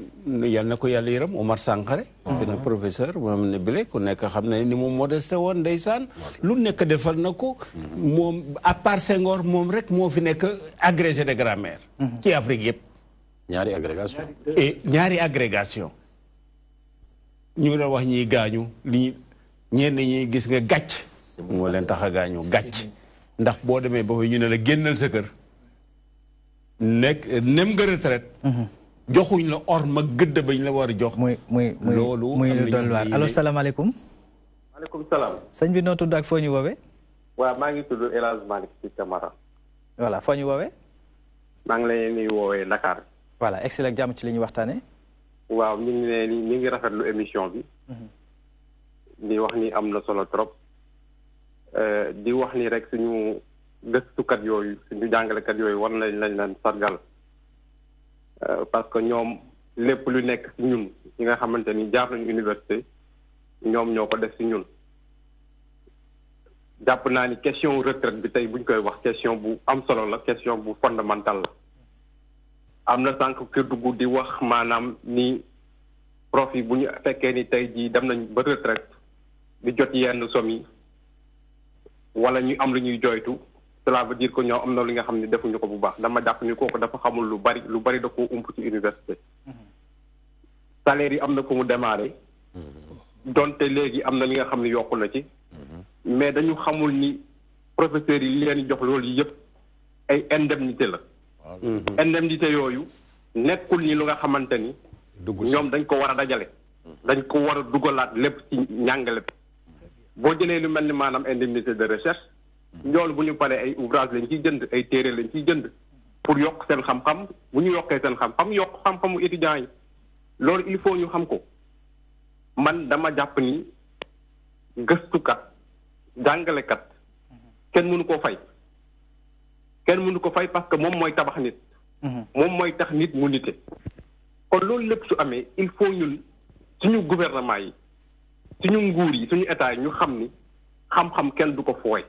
yal na ko yàlla yërëm Omar Sankharé. dina professeur moom ne bile ku nekk xam ne ni mu modeste woon ndeysaan. lu nekk defal na ko. moom à part Senghor moom rek moo fi nekk agrégé de grammaire. ci Afrique yëpp.
ñaari agrégation.
et ñaari agrégation. ñu la wax ñiy gaañu li ñenn ñi gis nga gàcc. moo leen tax a gaañu gàcc. ndax boo demee ba fa ñu ne la génnal sa kër. nekk nem nga retraite. joxuñ la orma gëdd bañ la war a jox. loolu
muy lu doon waar allo salaamaaleykum.
maaleykum salaam.
sëñ bi noo tudd ak foo ñu woowee.
waaw maa ngi tudd El Hadj Malick Sy Camara.
voilà foo ñu woowee.
maa ngi lay nuyu woowee Dakar.
voilà excellent jàmm ci li ñu waxtaanee.
waaw ñu ngi rafetlu émission bi. di wax ni am na solo trop. di wax ni rek suñu gëstukat yooyu suñu jàngalekat yooyu war lañ leen sargal. parce que ñoom lépp lu nekk ci ñun ñi nga xamante ni jaar nañu université ñoom ñoo ko def ci ñun. jàpp naa ni question retraite bi tey buñ koy wax question bu am solo la question bu fondamental la. am na sànq kër dugg di wax maanaam ni prof yi bu ñu fekkee ni tey jii dem nañ ba retraite di jot yenn somme yi wala ñu am lu ñuy joytu cela veut dire que ñoo am na li nga xam ne defuñu ko bu baax dama jàpp ni kooku dafa xamul lu bari da koo ump ci université. salaire yi am na ko mu démarré. donte léegi am na li nga xam ne yokku na ci. mais dañu xamul ni professeurs yi leen jox loolu yëpp ay indemnité la. indemnité yooyu nekkul ni lu nga xamante ni. ñoom dañ ko war a dajale. dañ ko war a dugalaat lépp ci njàngale bi. boo jëlee lu mel ni maanaam indemnité de recherche. ñoolu bu ñu paree ay ouvrage lañ ciy jënd ay téere lañ ciy jënd. pour yokk seen xam-xam bu ñu yokkee seen xam-xam yokk xam-xamu étudiants yi. loolu il faut ñu xam ko. man dama jàpp ni gëstukat jàngalekat kenn mënu koo fay. kenn mënu ko fay parce que moom mooy tabax nit. moom mooy tax nit mu nite. kon loolu lépp su amee il faut ñun suñu gouvernement yi suñu nguur yi suñu état yi ñu xam ni xam-xam kenn du ko fooy.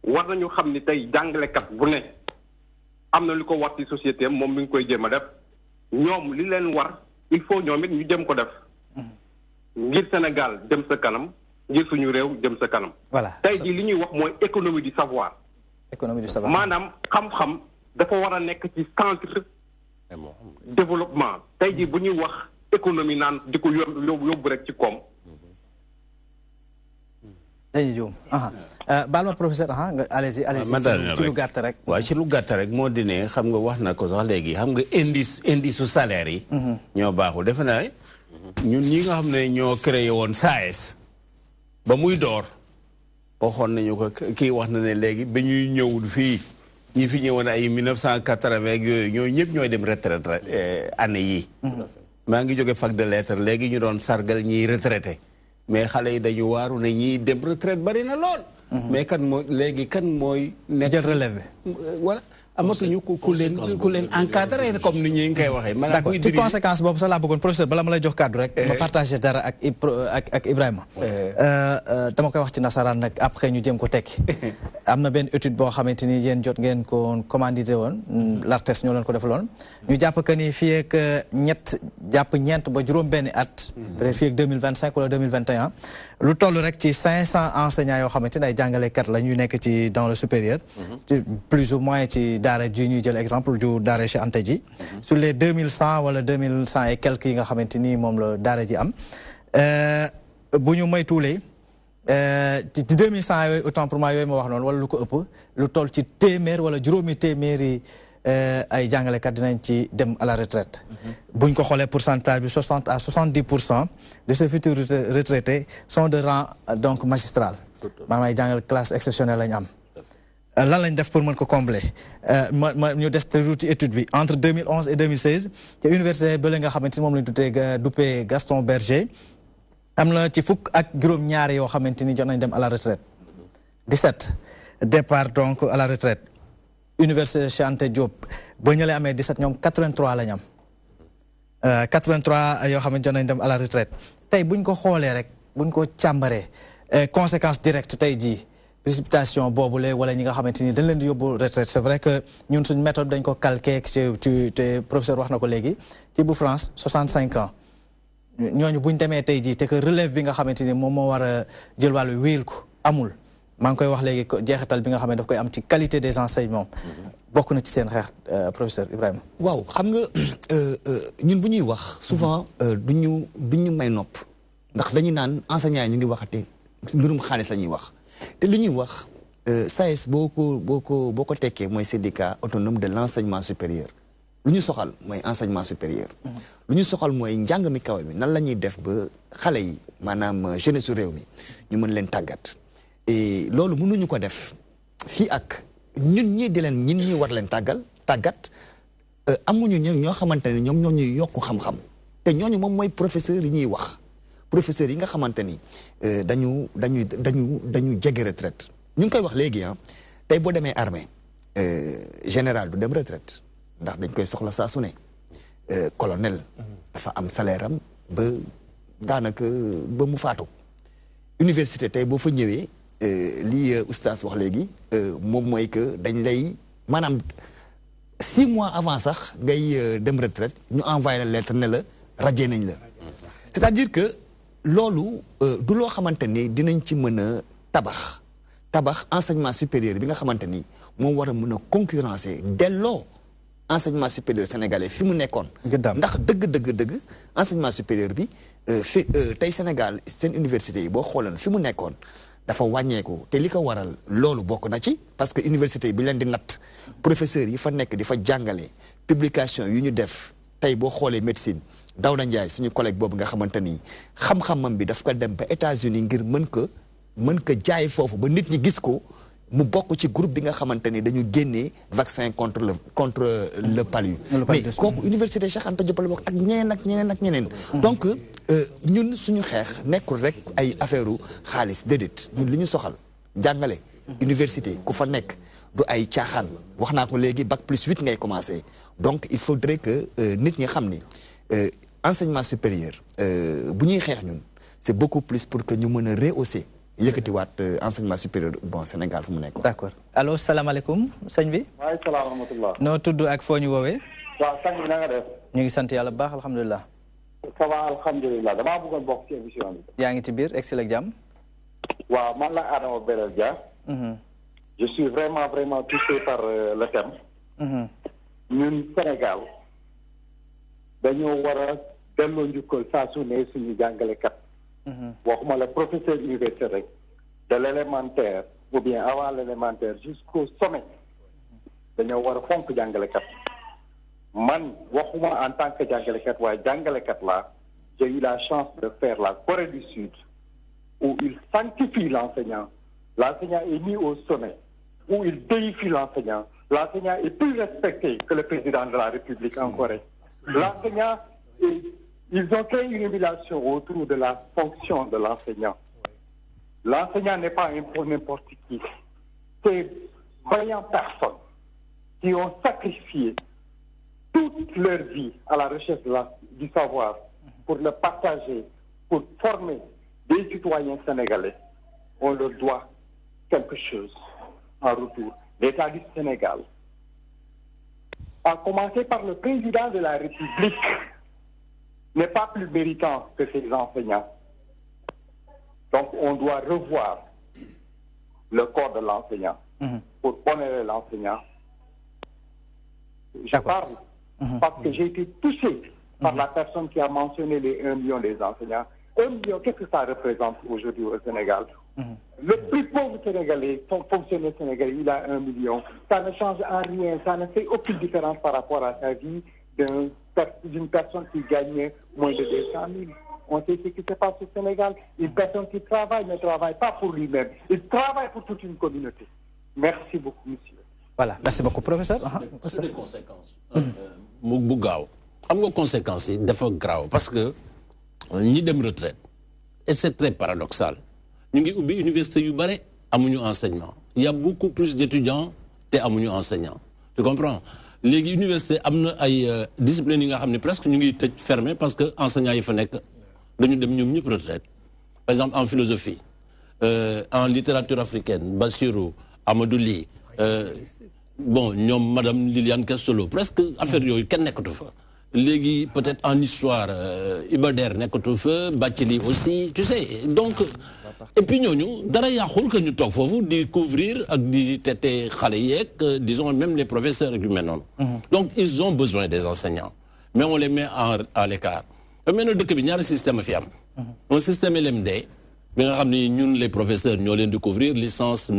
war nañu xam ni tey jàngalekat bu ne am na lu ko war ci société am moom mi ngi koy jéem a def ñoom li leen war il faut ñoom it ñu jëm ko def. ngir Sénégal jëm sa kanam ngir suñu réew jëm sa kanam.
voilà
tey jii li ñuy wax mooy économie du savoir.
économie du savoir
maanaam xam-xam dafa war a nekk ci centre développement tey jii bu ñuy wax économie naan di ko yóbbu rek ci koom.
dañuy juum baal ma professeur nga allez-y ci lu gàtt rek.
waaw ci lu gàtt rek moo di ne xam nga wax na ko sax léegi xam nga indice su salaire yi. ñoo baaxul defe naa ñun ñi nga xam ne ñoo créé woon SAES ba muy door waxoon nañu ko kii wax na ne léegi ba ñuy ñëw fii ñi fi ñëwoon ay 1980 yooyu ñoo ñëpp ñooy dem retraite année yii. maa ngi jóge fac de lettres léegi ñu doon sargal ñiy retraité mais xale yi dañu waaru ne ñiy dem retraite bari na lool. mais kan mooy nekk
jël relève
voilà amatuñu ku leen encadré comme ni ñu ngi koy waxee.
d'accord ci conséquence boobu sax laa bëggoon professeur bala ma lay jox kàddu rek. ma partagé dara ak Ibrahima. dama koy wax ci nasaraan nag après ñu jëm ko tekki. am na benn étude boo xamante ni yéen jot ngeen ko commandité woon. l'ARTES ñoo leen ko defaloon. ñu jàpp que ni fii ak ñeent ba juróom-benni at. peut-être fii ak 2025 wala 2021. lu toll rek ci 500 enseignants yoo xamante ne ay jàngalekat la ñuy nekk ci dans le supérieur. ci plus ou moins ci daara ji ñuy jël exemple ju daara Cheikh Anta ji. sur les 2100 wala 2100 et quelques yi nga xamante ni moom la daara ji am. bu ñu moytuwulee ci 2100 yooyu autant pour moi yooyu ma wax noonu wala lu ko ëpp lu toll ci téeméer wala juróomi téeméeri ay jàngalekat dinañ ci dem à la retraite. buñ ko xoolee pourcentage bi 60 à 70% de ces futurs retraités sont de rang donc magistral. maanaam ay jàngale classe exceptionnelle lañ am. lan lañ def pour mën ko combler ñu des toujours ci étude bi entre 2011 et 2016 te université ba la nga xamante ni moom lañ duppee Gaston Berger am na ci fukk ak juróom-ñaar yoo xamante ni jot nañ dem à la retraite 17 départ donc à la retraite Université Cheikh Anta Diop ba ñu lay amee 17 ñoom 83 la ñu am 83 yoo xam ne jot nañ dem à la retraite tey buñ ko xoolee rek buñ ko càmbaree conséquence directe tey jii précipitation boobule wala ñi nga xamante ni dañ leen di yóbbu retraite c'est vrai que ñun suñ méthode dañ ko calqué te professeur wax na ko léegi ci bu France 65 ans ñooñu buñ demee tey jii te que relève bi nga xamante ni moom moo war a jël wàllu wéyal ko amul maa ngi koy wax léegi jeexital bi nga xam ne daf koy am ci qualité des enseignements bokk na ci seen xeex professeur Ibrahima.
waaw xam nga ñun bu ñuy wax souvent duñu may nopp ndax dañuy naan enseignants yi ñu ngi waxati mbirum xaalis la ñuy wax te lu ñuy wax SAES boo ko tekkee mooy syndicat autonome de l'enseignement supérieur lu ñu soxal mooy enseignement supérieur. lu ñu soxal mooy njàng mi kaw mi nan la ñuy def ba xale yi maanaam jeunesse su réew mi ñu mën leen tàggat. et loolu mënuñu ko def fii ak ñun ñii di leen ñun ñi war leen tàggat amuñu ñoo xamante ne ñoom ñoo ñuy yokku xam-xam te ñooñu moom mooy professeurs yi ñuy wax professeurs yi nga xamante ni dañu jege retraite ñu ngi koy wax léegi tey boo demee armée général du dem retraite ndax dañ koy soxla saa su ne colonel dafa am salaire am ba daanaka ba mu faatu université tey boo fa ñëwee lii oustaz wax léegi moom mooy que dañ lay maanaam 6 mois avant sax ngay dem retraite ñu envoyé la lettre ne la radié nañ la c'est-à-dire que loolu du loo xamante ni dinañ ci mën a tabax enseignement supérieur bi nga xamante ni moo war a mën a concurrencer delloo enseignement supérieur sénégalais fi mu nekkoon ndax dëgg enseignement supérieur bi tey Sénégal seen université yi boo xoolan fi mu nekkoon dafa wàññeeku te li ko waral loolu bokk na ci parce que université yi bi leen di natt professeurs yi fa nekk di fa jàngale publication yu ñu def tey boo xoolee médecine Daouda Ndiaye suñu collègue boobu nga xamante ni xam-xamam bi daf ko dem ba États-Unis ngir mën ko jaay foofu ba nit ñi gis ko mu bokk ci groupe bi nga xamante ni dañu génnee vaccin contre le palu mais kooku université Cheikh Anta Diop la bokk ak ñeneen donc ñun suñu xeex nekkul rek ay affaire u xaalis déedéet ñun li ñu soxal jàngale université ku fa nekk du ay caaxaan wax naa ko léegi bac plus 8 ngay commencé donc il faudrait que nit ñi xam ni enseignement supérieur bu ñuy xeex ñun c'est beaucoup plus pour que ñu mën a rehausser yëkkatiwaat enseignement supérieur bon Sénégal fu mu nekk.
d'accord allo salaamaaleykum sëñ bi.
waaleykum salaam wa rahmatulah.
noo tudd ak foo ñu woowee.
waaw sëñ bi na nga def.
ñu ngi sant yàlla bu baax alhamdulilah.
ça va alhamdulilah damaa bëggoon bokk ci émission bi.
yaa ngi ci biir egsi la jàmm.
waaw man la Adama Belel Dia. je suis vraiment touché par le thème. ñun Sénégal dañoo war a delloo njukkal saa su ne suñu jàngalekat. waxuma la professeur universitaire rek de l'élémentaire ou bien avant l'élémentaire jusqu'au sommet dañoo war a fonk jàngalekat man waxuma en tant que jàngalekat waaye jàngalekat la j'ai eu la chance de faire la Corée du Sud où il sanctifie l'enseignant est mis au sommet où il déifie l'enseignant est plus respecté que le président de la République en Corée l'enseignant est. Ils ont créé une émulation autour de la fonction de l'enseignant. L'enseignant n'est pas n'importe qui. C'est vaillantes personnes qui ont sacrifié toute leur vie à la recherche du savoir pour le partager, pour former des citoyens sénégalais. On leur doit quelque chose en retour. L'État du Sénégal, à commencer par le président de la République, n'est pas plus méritant que ses enseignants. Donc on doit revoir le corps de l'enseignant pour honorer l'enseignant. Je parle parce que j'ai été touché par la personne qui a mentionné les 1 million des enseignants. 1 million, qu'est-ce que ça représente aujourd'hui au Sénégal? Le plus pauvre Sénégalais, fonctionnaire sénégalais, il a 1 million. Ça ne change en rien, ça ne fait aucune différence par rapport à sa vie d'une personne qui gagne moins de 200 000. On sait ce qui se passe au Sénégal. Une personne qui travaille ne travaille pas pour lui-même. Il travaille pour toute une communauté. Merci beaucoup, monsieur.
Voilà, merci beaucoup, professeur.
C'est des conséquences. mu gaaw xam nga conséquences yi dafa grave parce que ñi dem retraite et c'est très paradoxal ñu ngi ubbi université yu bare amuñu enseignement il y a beaucoup plus d'étudiants te amuñu enseignants tu comprends léegi université am na ay disciplines yi nga xam ne presque ñu ngi tëj fermé parce que enseignants yi fa nekk dañu dem ñoom ñëpp retraite par exemple en philosophie en littérature africaine Bassirou Amadou Ly bon ñoom madame Liliane Castolo presque affaire yooyu kenn nekkatu fa léegi peut-être en histoire Iba Der nekkatu fa Bathily aussi tu sais donc et puis ñooñu dara yàqul que ñu toog foofu di couvrir ak di tete xale yeeg disons même les professeurs yu mel noonu donc ils ont besoin des enseignants mais on les met à l'écart maintenant dëkk bi ñaari système a fi am un système LMD bi nga xam ne ñun les professeurs ñoo leen di couvrir licence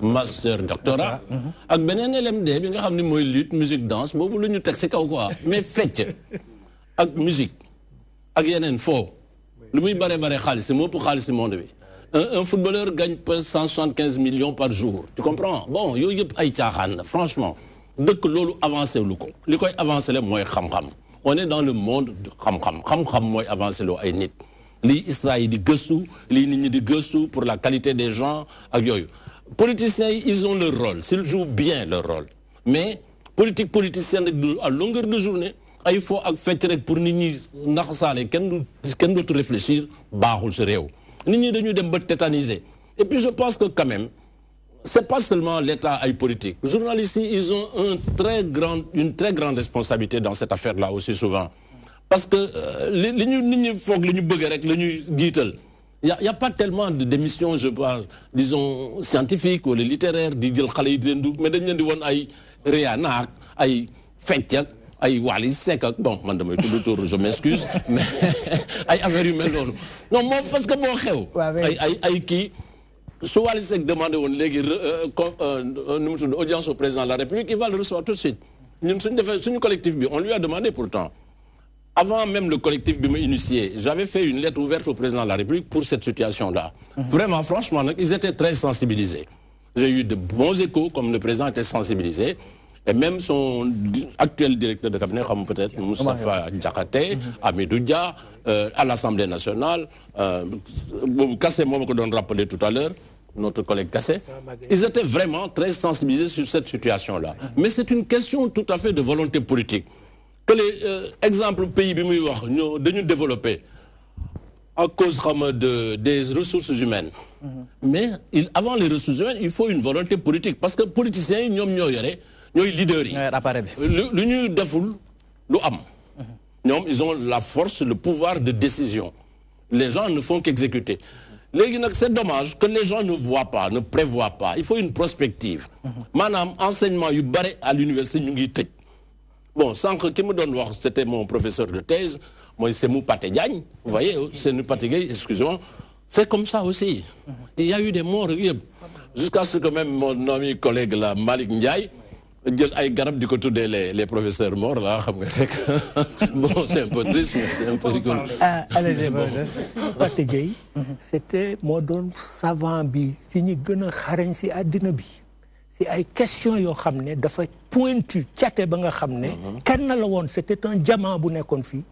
master doctorat ak beneen LMD bi nga xam ne mooy lutte musique danse boobu lu ñu teg ci kaw quoi mais fecc ak musique ak yeneen foo lu muy bare xaalis moo ëpp xaalis ci monde bi un footballeur gagne 175 millions par jour tu comprends bon yooyu yëpp ay caaxaan la franchement dëkk loolu avancé lu ko li koy avancé la mooy xam-xam on est dans le monde de xam-xam mooy avancé loo ay nit lii Israël di gëstu lii nit ñi di gëstu pour la qualité des gens ak yooyu politiciens yi ils ont leur rôle s'ils jouent bien leur rôle mais politicienne à longueur de journée ay fo ak fecc rek pour nit ñi naxasaale kenn dootu réfléchir baaxul ci réew nit ñi dañu dem ba tétaniser et puis je pense que quand même c'est pas seulement l'État ay politique journalistes yi ils ont une très grande responsabilité dans cette affaire-là aussi souvent parce que li ñu nit ñi foog li ñu bëgg rek la ñuy jiital y a pas tellement de d'émissions je pense disons scientifiques wala littéraires di jël xale yi di leen dugg mais dañ leen di woon ay Rihanna ak ay fecc ak ay Wally Seck ak bon man damay tudd tur je m'excuse mais ay affaires yu mel noonu non moom parce que moo xew ay kii su Wally Seck demandé woon léegi nu mu tudd audience au président de la République il va le recevoir tout de suite ñun suñu defee suñu collectif bi on lui a demandé pourtant avant même le collectif bi ma initié j'avais fait une lettre ouverte au président de la République pour cette situation-là vraiment franchement nag ils étaient très sensibilisés j'ai eu de bons échos comme le président était sensibilisé et même son actuel directeur de cabinet comme peut-être Moustapha Diakhaté Amidou Dia à l'Assemblée nationale Kassé moom ko doon rappelé tout à l'heure notre collègue Kassé ils étaient vraiment très sensibilisés sur cette situation-là mais c'est une question tout à fait de volonté politique que les exemples pays bi muy wax ñoo dañu développé à cause des ressources humaines mais avant les ressources humaines il faut une volonté politique parce que politiciens yi ñoom ñoo yore ñooy leaders yi lu ñu deful lu am ñoom ils ont la force le pouvoir de décision les gens ne font qu'exécuter léegi nag c'est dommage que les gens ne voient pas ne prévoient pas il faut une prospective maanaam enseignement yu bare à l'université ñu ngi tëj bon sànq ki ma doon wax c'était mon professeur de thèse mooy Sémou Pathé Diagne vous voyez Sémou Pathé Diagne excusez-moi c'est comme ça aussi il y a eu des morts yëpp jusqu'à ce que même mon ami collègue là Malick Ndiaye jël ay garab di ko tuddee les professeurs morts là xam nga rek bon c'est un peu triste mais c'est un peu rigolo.
Sémou Pathé Diagne c'était moo doon savant bi si ñu gën a xarañ si àddina bi si ay questions yoo xam ne dafa pointu cate ba nga xam ne kenn la woon c'était un diamant bu nekkoon fii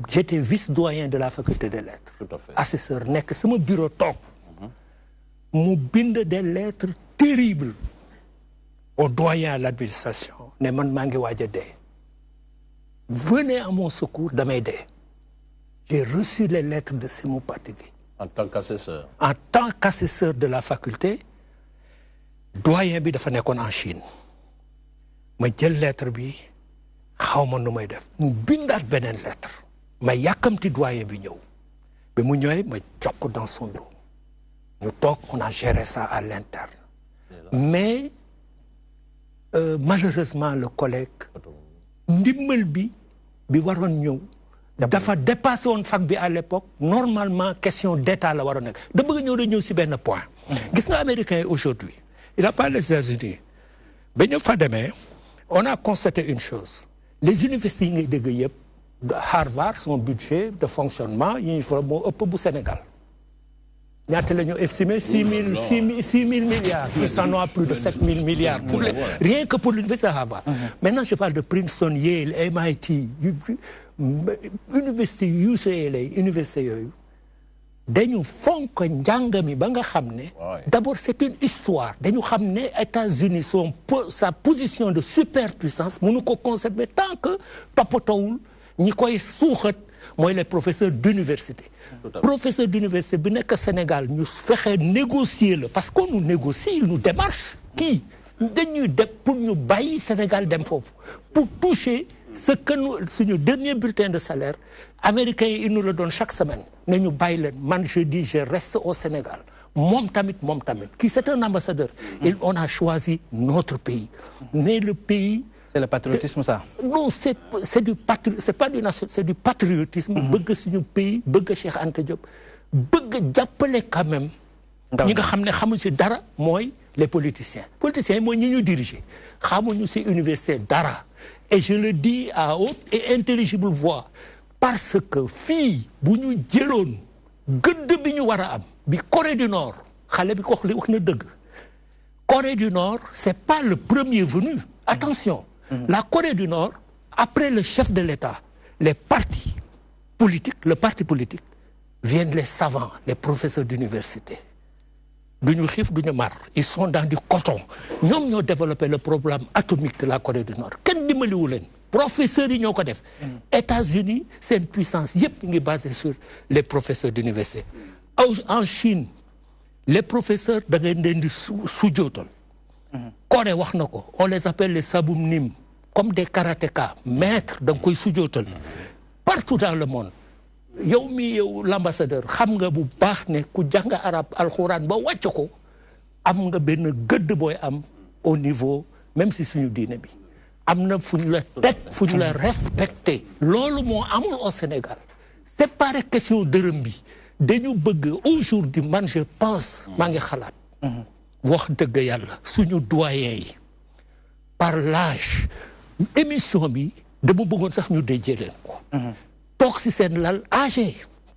j'étais vice-doyen de la faculté des lettres assesseur nekk sama bureau toog mu bind des lettres terribles au doyen à l'administration ne man maa ngi waaj a dee venez à mon secours damay dee j'ai reçu les lettres de Sémou Pathé Diagne
en tant
qu'assesseur de la faculté doyen bi dafa nekkoon en Chine ma jël lettre bi xaw ma nu may def mu bindaat beneen lettre ma yàkkamti doyen bi ñëw ba mu ñëwee ma jox ko dans son dos ñu toog on a géré ça à l'interne mais malheureusement le collègue ndimbal bi waroon ñëw dafa dépassé woon fac bi à l'époque normalement question d'état la waroon nekk da bëgg ñëw da ñëw si benn point gis nga américains yi aujourd'hui il n'a pas les États-Unis ba ñu fa demee on a constaté une chose les universités yi ngay dégg yëpp Harvard son budget de fonctionnement yi ñu fa moo ëpp bu Sénégal ñaata la ñu estimé 6 000 milliards ils s'en ont à plus de 7 000 milliards rien que pour l'université Harvard maintenant je parle de Princeton Yale MIT université UCLA université yooyu dañu fonk njàng mi ba nga xam ne d'abord c'est une histoire dañu xam ne États-Unis sa position de superpuissance mënu ko conserver tant que toppatoowul ñi koy suuxat mooy les professeurs d'université professeur d'université bi nekk Sénégal ñu fexe négocier la parce qu'on nous négocie nous démarche kii dañuy def pour ñu bàyyi Sénégal dem foofu pour toucher ce que nous suñu dernier bulletin de salaire américains yi ils nous le donnent chaque semaine nañu bàyyi leen man je dis je reste au Sénégal moom tamit kii c'est un ambassadeur et on a choisi notre pays mais le pays
c'est le patriotisme ça
non c'est pas du national c'est du patriotisme bëgg suñu pays bëgg Cheikh Anta Diop bëgg jàppale quand même ñi nga xam ne xamuñ ci dara mooy les politiciens yi mooy ñi ñu diriger xamuñu ci université dara et je le dis à haute et intelligible voix parce que fii bu ñu jëloon gëdd bi ñu war a am bi Corée du Nord xale bi ko wax na dëgg Corée du Nord c'est pas le premier venu attention la Corée du Nord après le chef de l'État les partis politiques le parti politique viennent les savants les professeurs d'université duñu xiif duñu mar ils sont dans du coton ñoom ñoo développé le programme atomique de la Corée du Nord kenn dimbaliwu leen professeurs yi ñoo ko def États-Unis seen puissance yépp ngi basé sur les professeurs d'université en Chine les professeurs da ngay leen di sujootal Corée wax na ko on les appelle les sabumnim comme des karatékas maîtres da nga koy sujootal partout dans le monde yow l'ambassadeur xam nga bu baax ne ku jàng arab alxuraan ba wàcc ko am nga benn gëdd booy am au niveau même si suñu diine bi am na fu ñu la teg fu ñu la respecté loolu moo amul au Sénégal c'est pas rek question dërëm bi dañu bëgg aujourd'hui man je pense maa ngi xalaat wax dëgg yàlla suñu doyen yi par l'âge émission bi dama bëggoon sax ñu déjee leen ko toog si seen lal âgé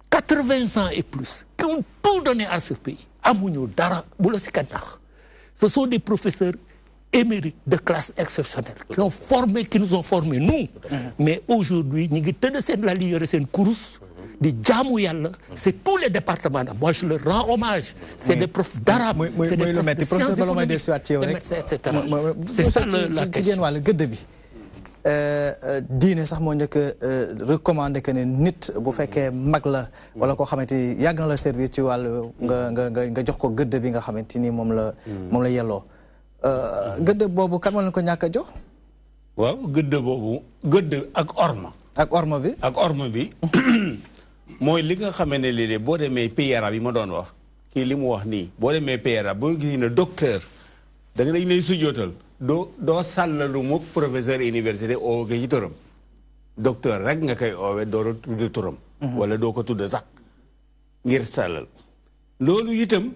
80 ans et plus qui ont tout donné à ce pays amuñu dara bu la si ka nax ce sont des professeurs émérites de classe exceptionnelle qui nous ont formés nous mais aujourd'hui ñi ngi tëdd seen lal yi yore seen kurus di jaamu yàlla c'est tous les départements moi je leur rends hommage c'est des profs d'arabe c'est des profs de sciences économiques des médecins et cetera c'est ça la question
wàlla gëdd bi diine sax moo njëkk recommandé que ne nit bu fekkee mag la wala koo xamante ni yàgg na la servir ci wàllu nga jox ko gëdd bi nga xamante ni moom la yelloo gëdd boobu kan ma leen ko ñàkk a jox
waaw gëdd boobu gëdd ak orma bi mooy li nga xamee ne léeg-léeg boo demee pays arabe yi ma doon wax kii li mu wax nii boo demee pays arabe boo gis ne docteur da nga dañ lay sujjootal doo sàllalu mukk professeur université oo ko ci turam docteur rek nga koy oowe doo tudd turam wala doo ko tudd sax ngir sàllal loolu itam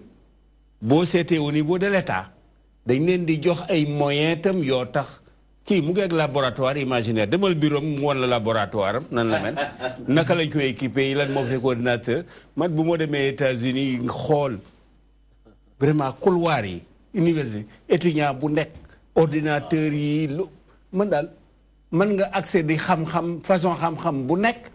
boo seetee au niveau de l'État dañ leen di jox ay moyens tam yoo tax kii mu ngi ak laboratoire imaginaire demal bureau mu woon la laboratoire am nan la mel naka lañ koy équipé yi lan moo fi coordinateur man bu moo demee États-Unis xool vraiment couloir yi université étudiant bu nekk ordinateur yi lu man daal mën nga accès di xam-xam façon xam-xam bu nekk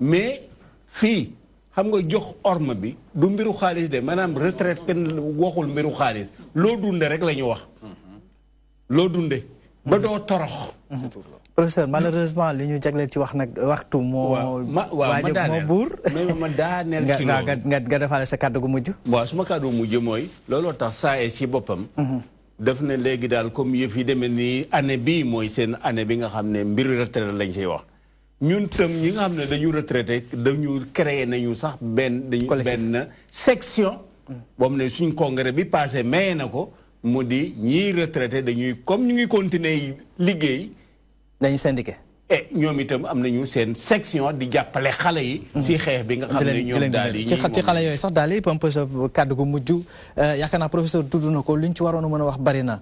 mais fii xam nga jox orma bi du mbiru xaalis de maanaam retraite kenn waxul mbiru xaalis loo dunde rek la ñu wax loo dunde ba doo torox
professeur malheureusement li ñu jagleel ci wax nag waxtu moo waajib moo buur
ma daaneel ci
nga defaale sa kàddu gu mujj
waaw suma kàddu gu mujj mooy looloo tax saa ci boppam daf ne léegi daal comme yëf yi demee nii année bii mooy seen année bi nga xam ne mbiru retraite lañ ciy wax ñun tam ñi nga xam ne dañu retraité dañu créé nañu sax benn section boobu ne suñ congrès bi passé maye na ko mu di ñiy retraité dañuy comme ñu ngi continuer liggéey
dañuy syndiqué
ñoom itam am nañu seen section di jàppale xale yi si xeex bi nga xam ne ñoom daal yi
ci xale yooyu sax daal yi un peu sa kàddu gu mujj yaakaar naa professeur tudd na ko lu ñu ci waroon a mën a wax bari na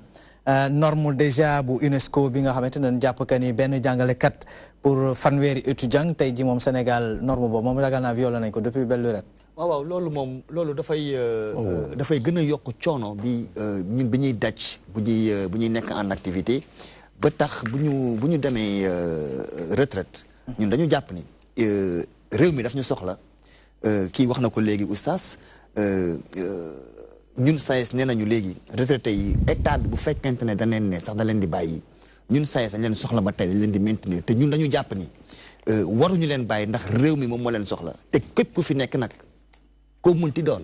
norme déjà bu UNESCO bi nga xamante ne jàpp que ni benn jàngalekat pour fanweeri étudiant tey ji moom Sénégal norme boobu moom ragal naa violé nañ ko depuis belle lurette
waaw loolu dafay gën a yokk coono bi ñun bi ñuy daj bu ñuy nekk en activité ba tax bu ñu demee retraite ñun dañu jàpp ni réew mi daf ñu soxla kii wax na ko léegi oustaz ñun SAES nee nañu léegi retraité yi état bi bu fekkente ne daneen ne sax da leen di bàyyi ñun SAES dañ leen soxla ba tey dañ leen di maintenir te ñun dañu jàpp ni waruñu leen bàyyi ndax réew mi moom moo leen soxla te képp ku fi nekk nag koo mënti doon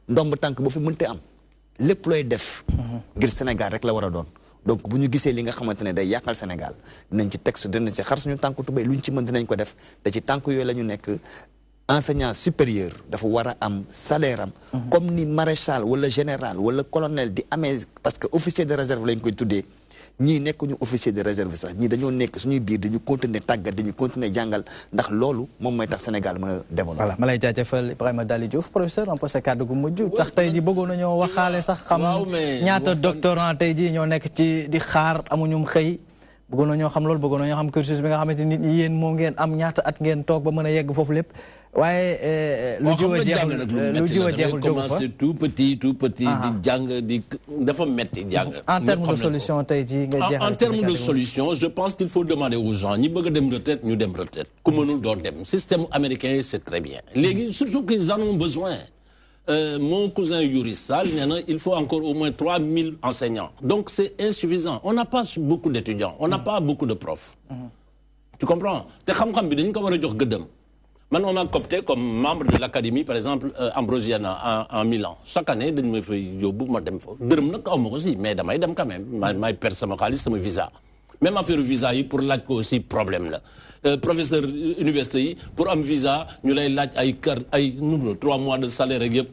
ndomb tànk boo fi mënti am lépp looy def ngir Sénégal rek la war a doon donc bu ñu gisee li nga xamante ne day yàqal Sénégal dinañ ci texte dinañ ci xar suñu tànk tubéy lu ñu ci mën dinañ ko def te ci tànk yooyu la ñu nekk enseignant supérieur dafa war a am salaire am comme ni maréchal wala général wala colonel di amee parce que officier de réserve lañ koy tuddee ñii nekkuñu officier de réserve sax ñii dañoo nekk suñuy biir dañu continuer tàggat dañu continuer jàngal ndax loolu moom mooy tax Sénégal mën a développer.
voilà ma lay jaajëfal Ibrahima Daly Diouf professeur un peu sa kàddu gu mujj tax tey ji bëggoon nañoo waxaale sax xam ñaata doctorant tey ji ñoo nekk ci di xaar amuñum xëy bëggoon nañoo xam loolu bëggoon nañoo xam cursus bi nga xamante nit ñi yéen moom ngeen am ñaata at ngeen toog ba mën a yegg foofu lépp waaye lu jiw a jeexul jógu fa
tout petit di jàng di dafa metti jàng
en termes de solution tey ji nga jeexal
en termes de solution je pense qu'il faut demander aux gens ñi bëgg a dem retraite ñu dem retraite ku mënul doo dem système américain c'est très bien léegi surtout qu'ils en ont besoin mon cousin Yuri Sall nee na il faut encore au moins 3000 enseignants donc c'est insuffisant on n'a pas beaucoup d'étudiants on n'a pas beaucoup de profs tu comprends te xam-xam bi dañ ko war a jox gëddëm man on m'a coopté comme membre de l'académie par exemple Ambrosiana en Milan chaque année dañ ma fay yóbbu ma dem fa dërëm nag aw ma ko si mais damay dem quand même may perdre sama xaalis sama visa même affaire visa yi pour laaj ko aussi problème la professeur université yi pour am visa ñu lay laaj ay carte ay 3 mois de salaire ak yëpp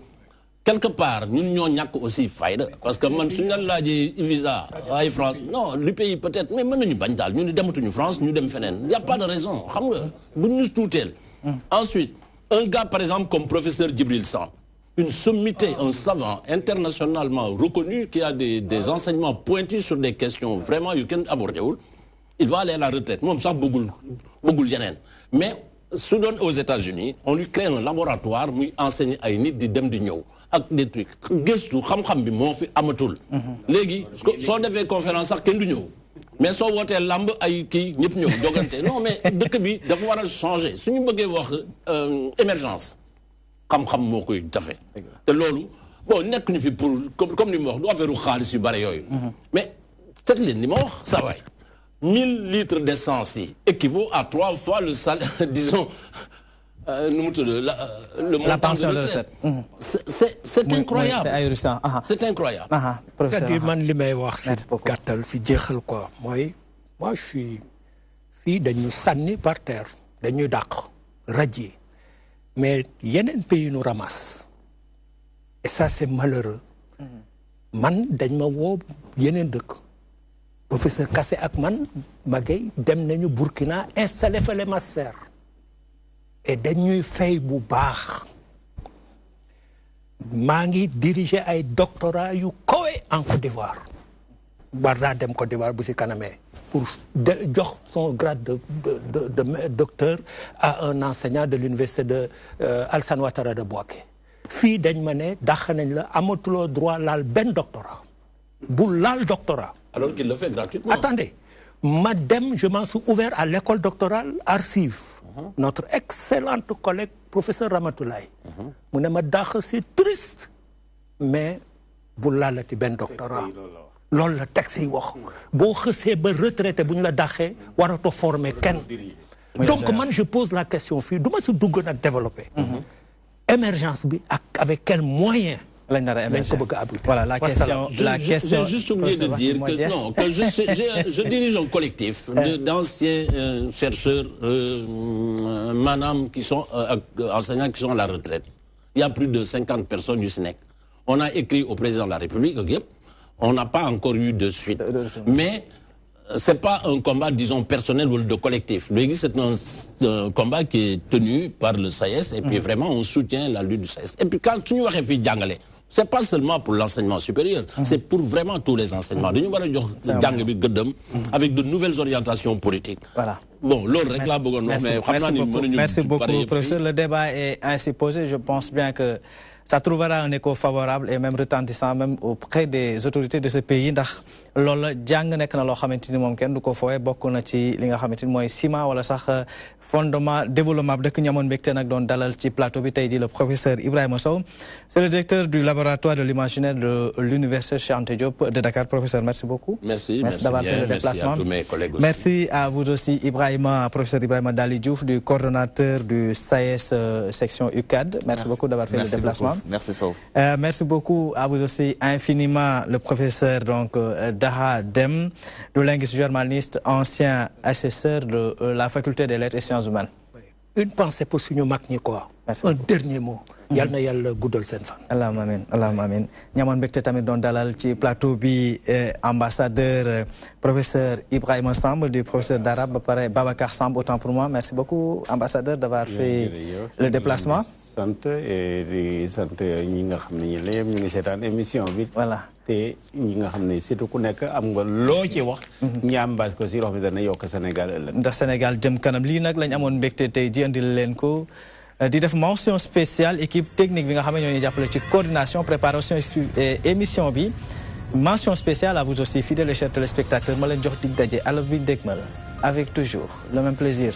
quelque part ñun ñoo ñàkk aussi fayda parce que man suñu la laajee visa ay France non du pays peut-être mais mën nañu bañ daal ñu ni dematuñu France ñu dem feneen y a pas de raison xam nga bu ñu tuuteel ensuite un gars par exemple comme professeur Djibril Samb une sommité un savant internationalement reconnu qui a des enseignements pointus sur des questions vraiment yu kenn abordé wul il va aller à la retraite moom sax bëggul yeneen mais su doon aux États-Unis on lui crée un laboratoire muy enseigner ay nit di dem di ñëw ak des trucs gëstu xam-xam bi moo fi amatul léegi soo defee conférence sax kenn du ñëw mais soo wootee lamb ay kii ñëpp ñëw jogante non mais dëkk bi dafa war a changer suñu bëggee wax émergence xam-xam moo koy defee te loolu bon nekk ñu fi pour comme ni mu wax du affaire xaalis yu bare yooyu mais seet leen li ma wax saa waay 1000 litres d'essence yi équivaut à 3 fois le salaire disons le montant de retraite c'est incroyable
c'est ahurissant
c'est incroyable
c'est-à-dire man li may wax si gàttal si jeexal quoi mooy moi je suis fii dañu sànni par terre dañuy dàq radier mais yeneen pays nous ramasse et ça c'est malheureux man dañ ma woo yeneen dëkk professeur Kassé ak man Maguette dem nañu Burkina installé fa les masters et dañuy fay bu baax maa ngi diriger ay doctorat yu kawe en Côte d'Ivoire war naa dem Côte d'Ivoire bu si kanamee pour jox son grade de docteur à un enseignant de l'université de Alassane Ouattara de Bouaké fii dañ ma ne dàq nañ la amatuloo droit laal benn doctorat bu laal doctorat
alors qu'il le fait gratuitement.
Attendez, madame, je m'en suis ouvert à l'école doctorale Archive. Notre excellente collègue, professeur Ramatoulaye. Mon amadakh, c'est triste, mais boula la ti ben doctorat. Lol la texte yi wax. Bo xesse ba retraité buñ la daxé warato former ken. Donc man je pose la question fi duma su dugg nak développer. Émergence bi avec quels moyens?
Voilà la question.
J'ai juste oublié de dire que non, que je dirige un collectif d'anciens chercheurs, madame qui sont enseignants qui sont à la retraite. Il y a plus de 50 personnes du SNEC. On a écrit au président de la République, on n'a pas encore eu de suite. Mais c'est pas un combat, disons, personnel ou de collectif. C'est un combat qui est tenu par le SAES et puis vraiment on soutient la lutte du SAES. Et puis quand tu nous refais Djangale, c'est pas seulement pour l'enseignement supérieur, c'est pour vraiment tous les enseignements. Avec de nouvelles orientations politiques.
Voilà.
Bon, merci
beaucoup, professeur. Le débat est ainsi posé. Je pense bien que ça trouvera un écho favorable et même retentissant même auprès des autorités de ce pays ndax loolu jàng nekk na loo xamante ni moom kenn du ko fooye bokk na ci li nga xamante ni mooy ciment wala sax fondement développement dëkk ñamoon mbégte nag doon dalal ci plateau bi tey ji le professeur Ibrahima Sow c'est le directeur du laboratoire de l'imaginaire de l'université Cheikh Anta Diop de Dakar. Professeur, merci beaucoup.
Merci
d'avoir fait le déplacement.
Merci à tous mes collègues aussi.
Merci à vous aussi professeur Ibrahima Dali Diouf, du coordonnateur du SAES section UCAD. Merci beaucoup d'avoir fait le déplacement.
Beaucoup. Merci Sow.
Merci beaucoup à vous aussi infiniment le professeur donc Daha Dem, le linguiste journaliste, ancien assesseur de la faculté des lettres et sciences humaines.
Une pensée pour suñu mag ñi quoi. Un dernier mot. yal na yàlla guddal seen fan.
allahumma amiin allahumma amiin ñamoon mbégte tamit doon dalal ci plateau bi ambassadeur professeur Ibrahima Samb du professeur d'arabe ba pare Babacar Samb autant pour moi merci beaucoup ambassadeur d'avoir fait le déplacement.
sant et di sant ñi nga xam ne ñëpp ñu ngi seetaan émission bi.
voilà
te ñi nga xam ne surtout ku nekk am nga loo ci wax. ñaambaas ko si loo xam ne dana yokk Sénégal ëllëg.
ndax Sénégal jëm kanam lii nag lañ amoon mbégte tey ji andil leen ko. di def mention spéciale équipe technique bi nga xam ne ñoo ñu jàppale ci coordination préparation émission bi mention spéciale à vous aussi fidèles et chers téléspectateurs ma leen jox dig daje alors bi dégmal avec toujours le même plaisir.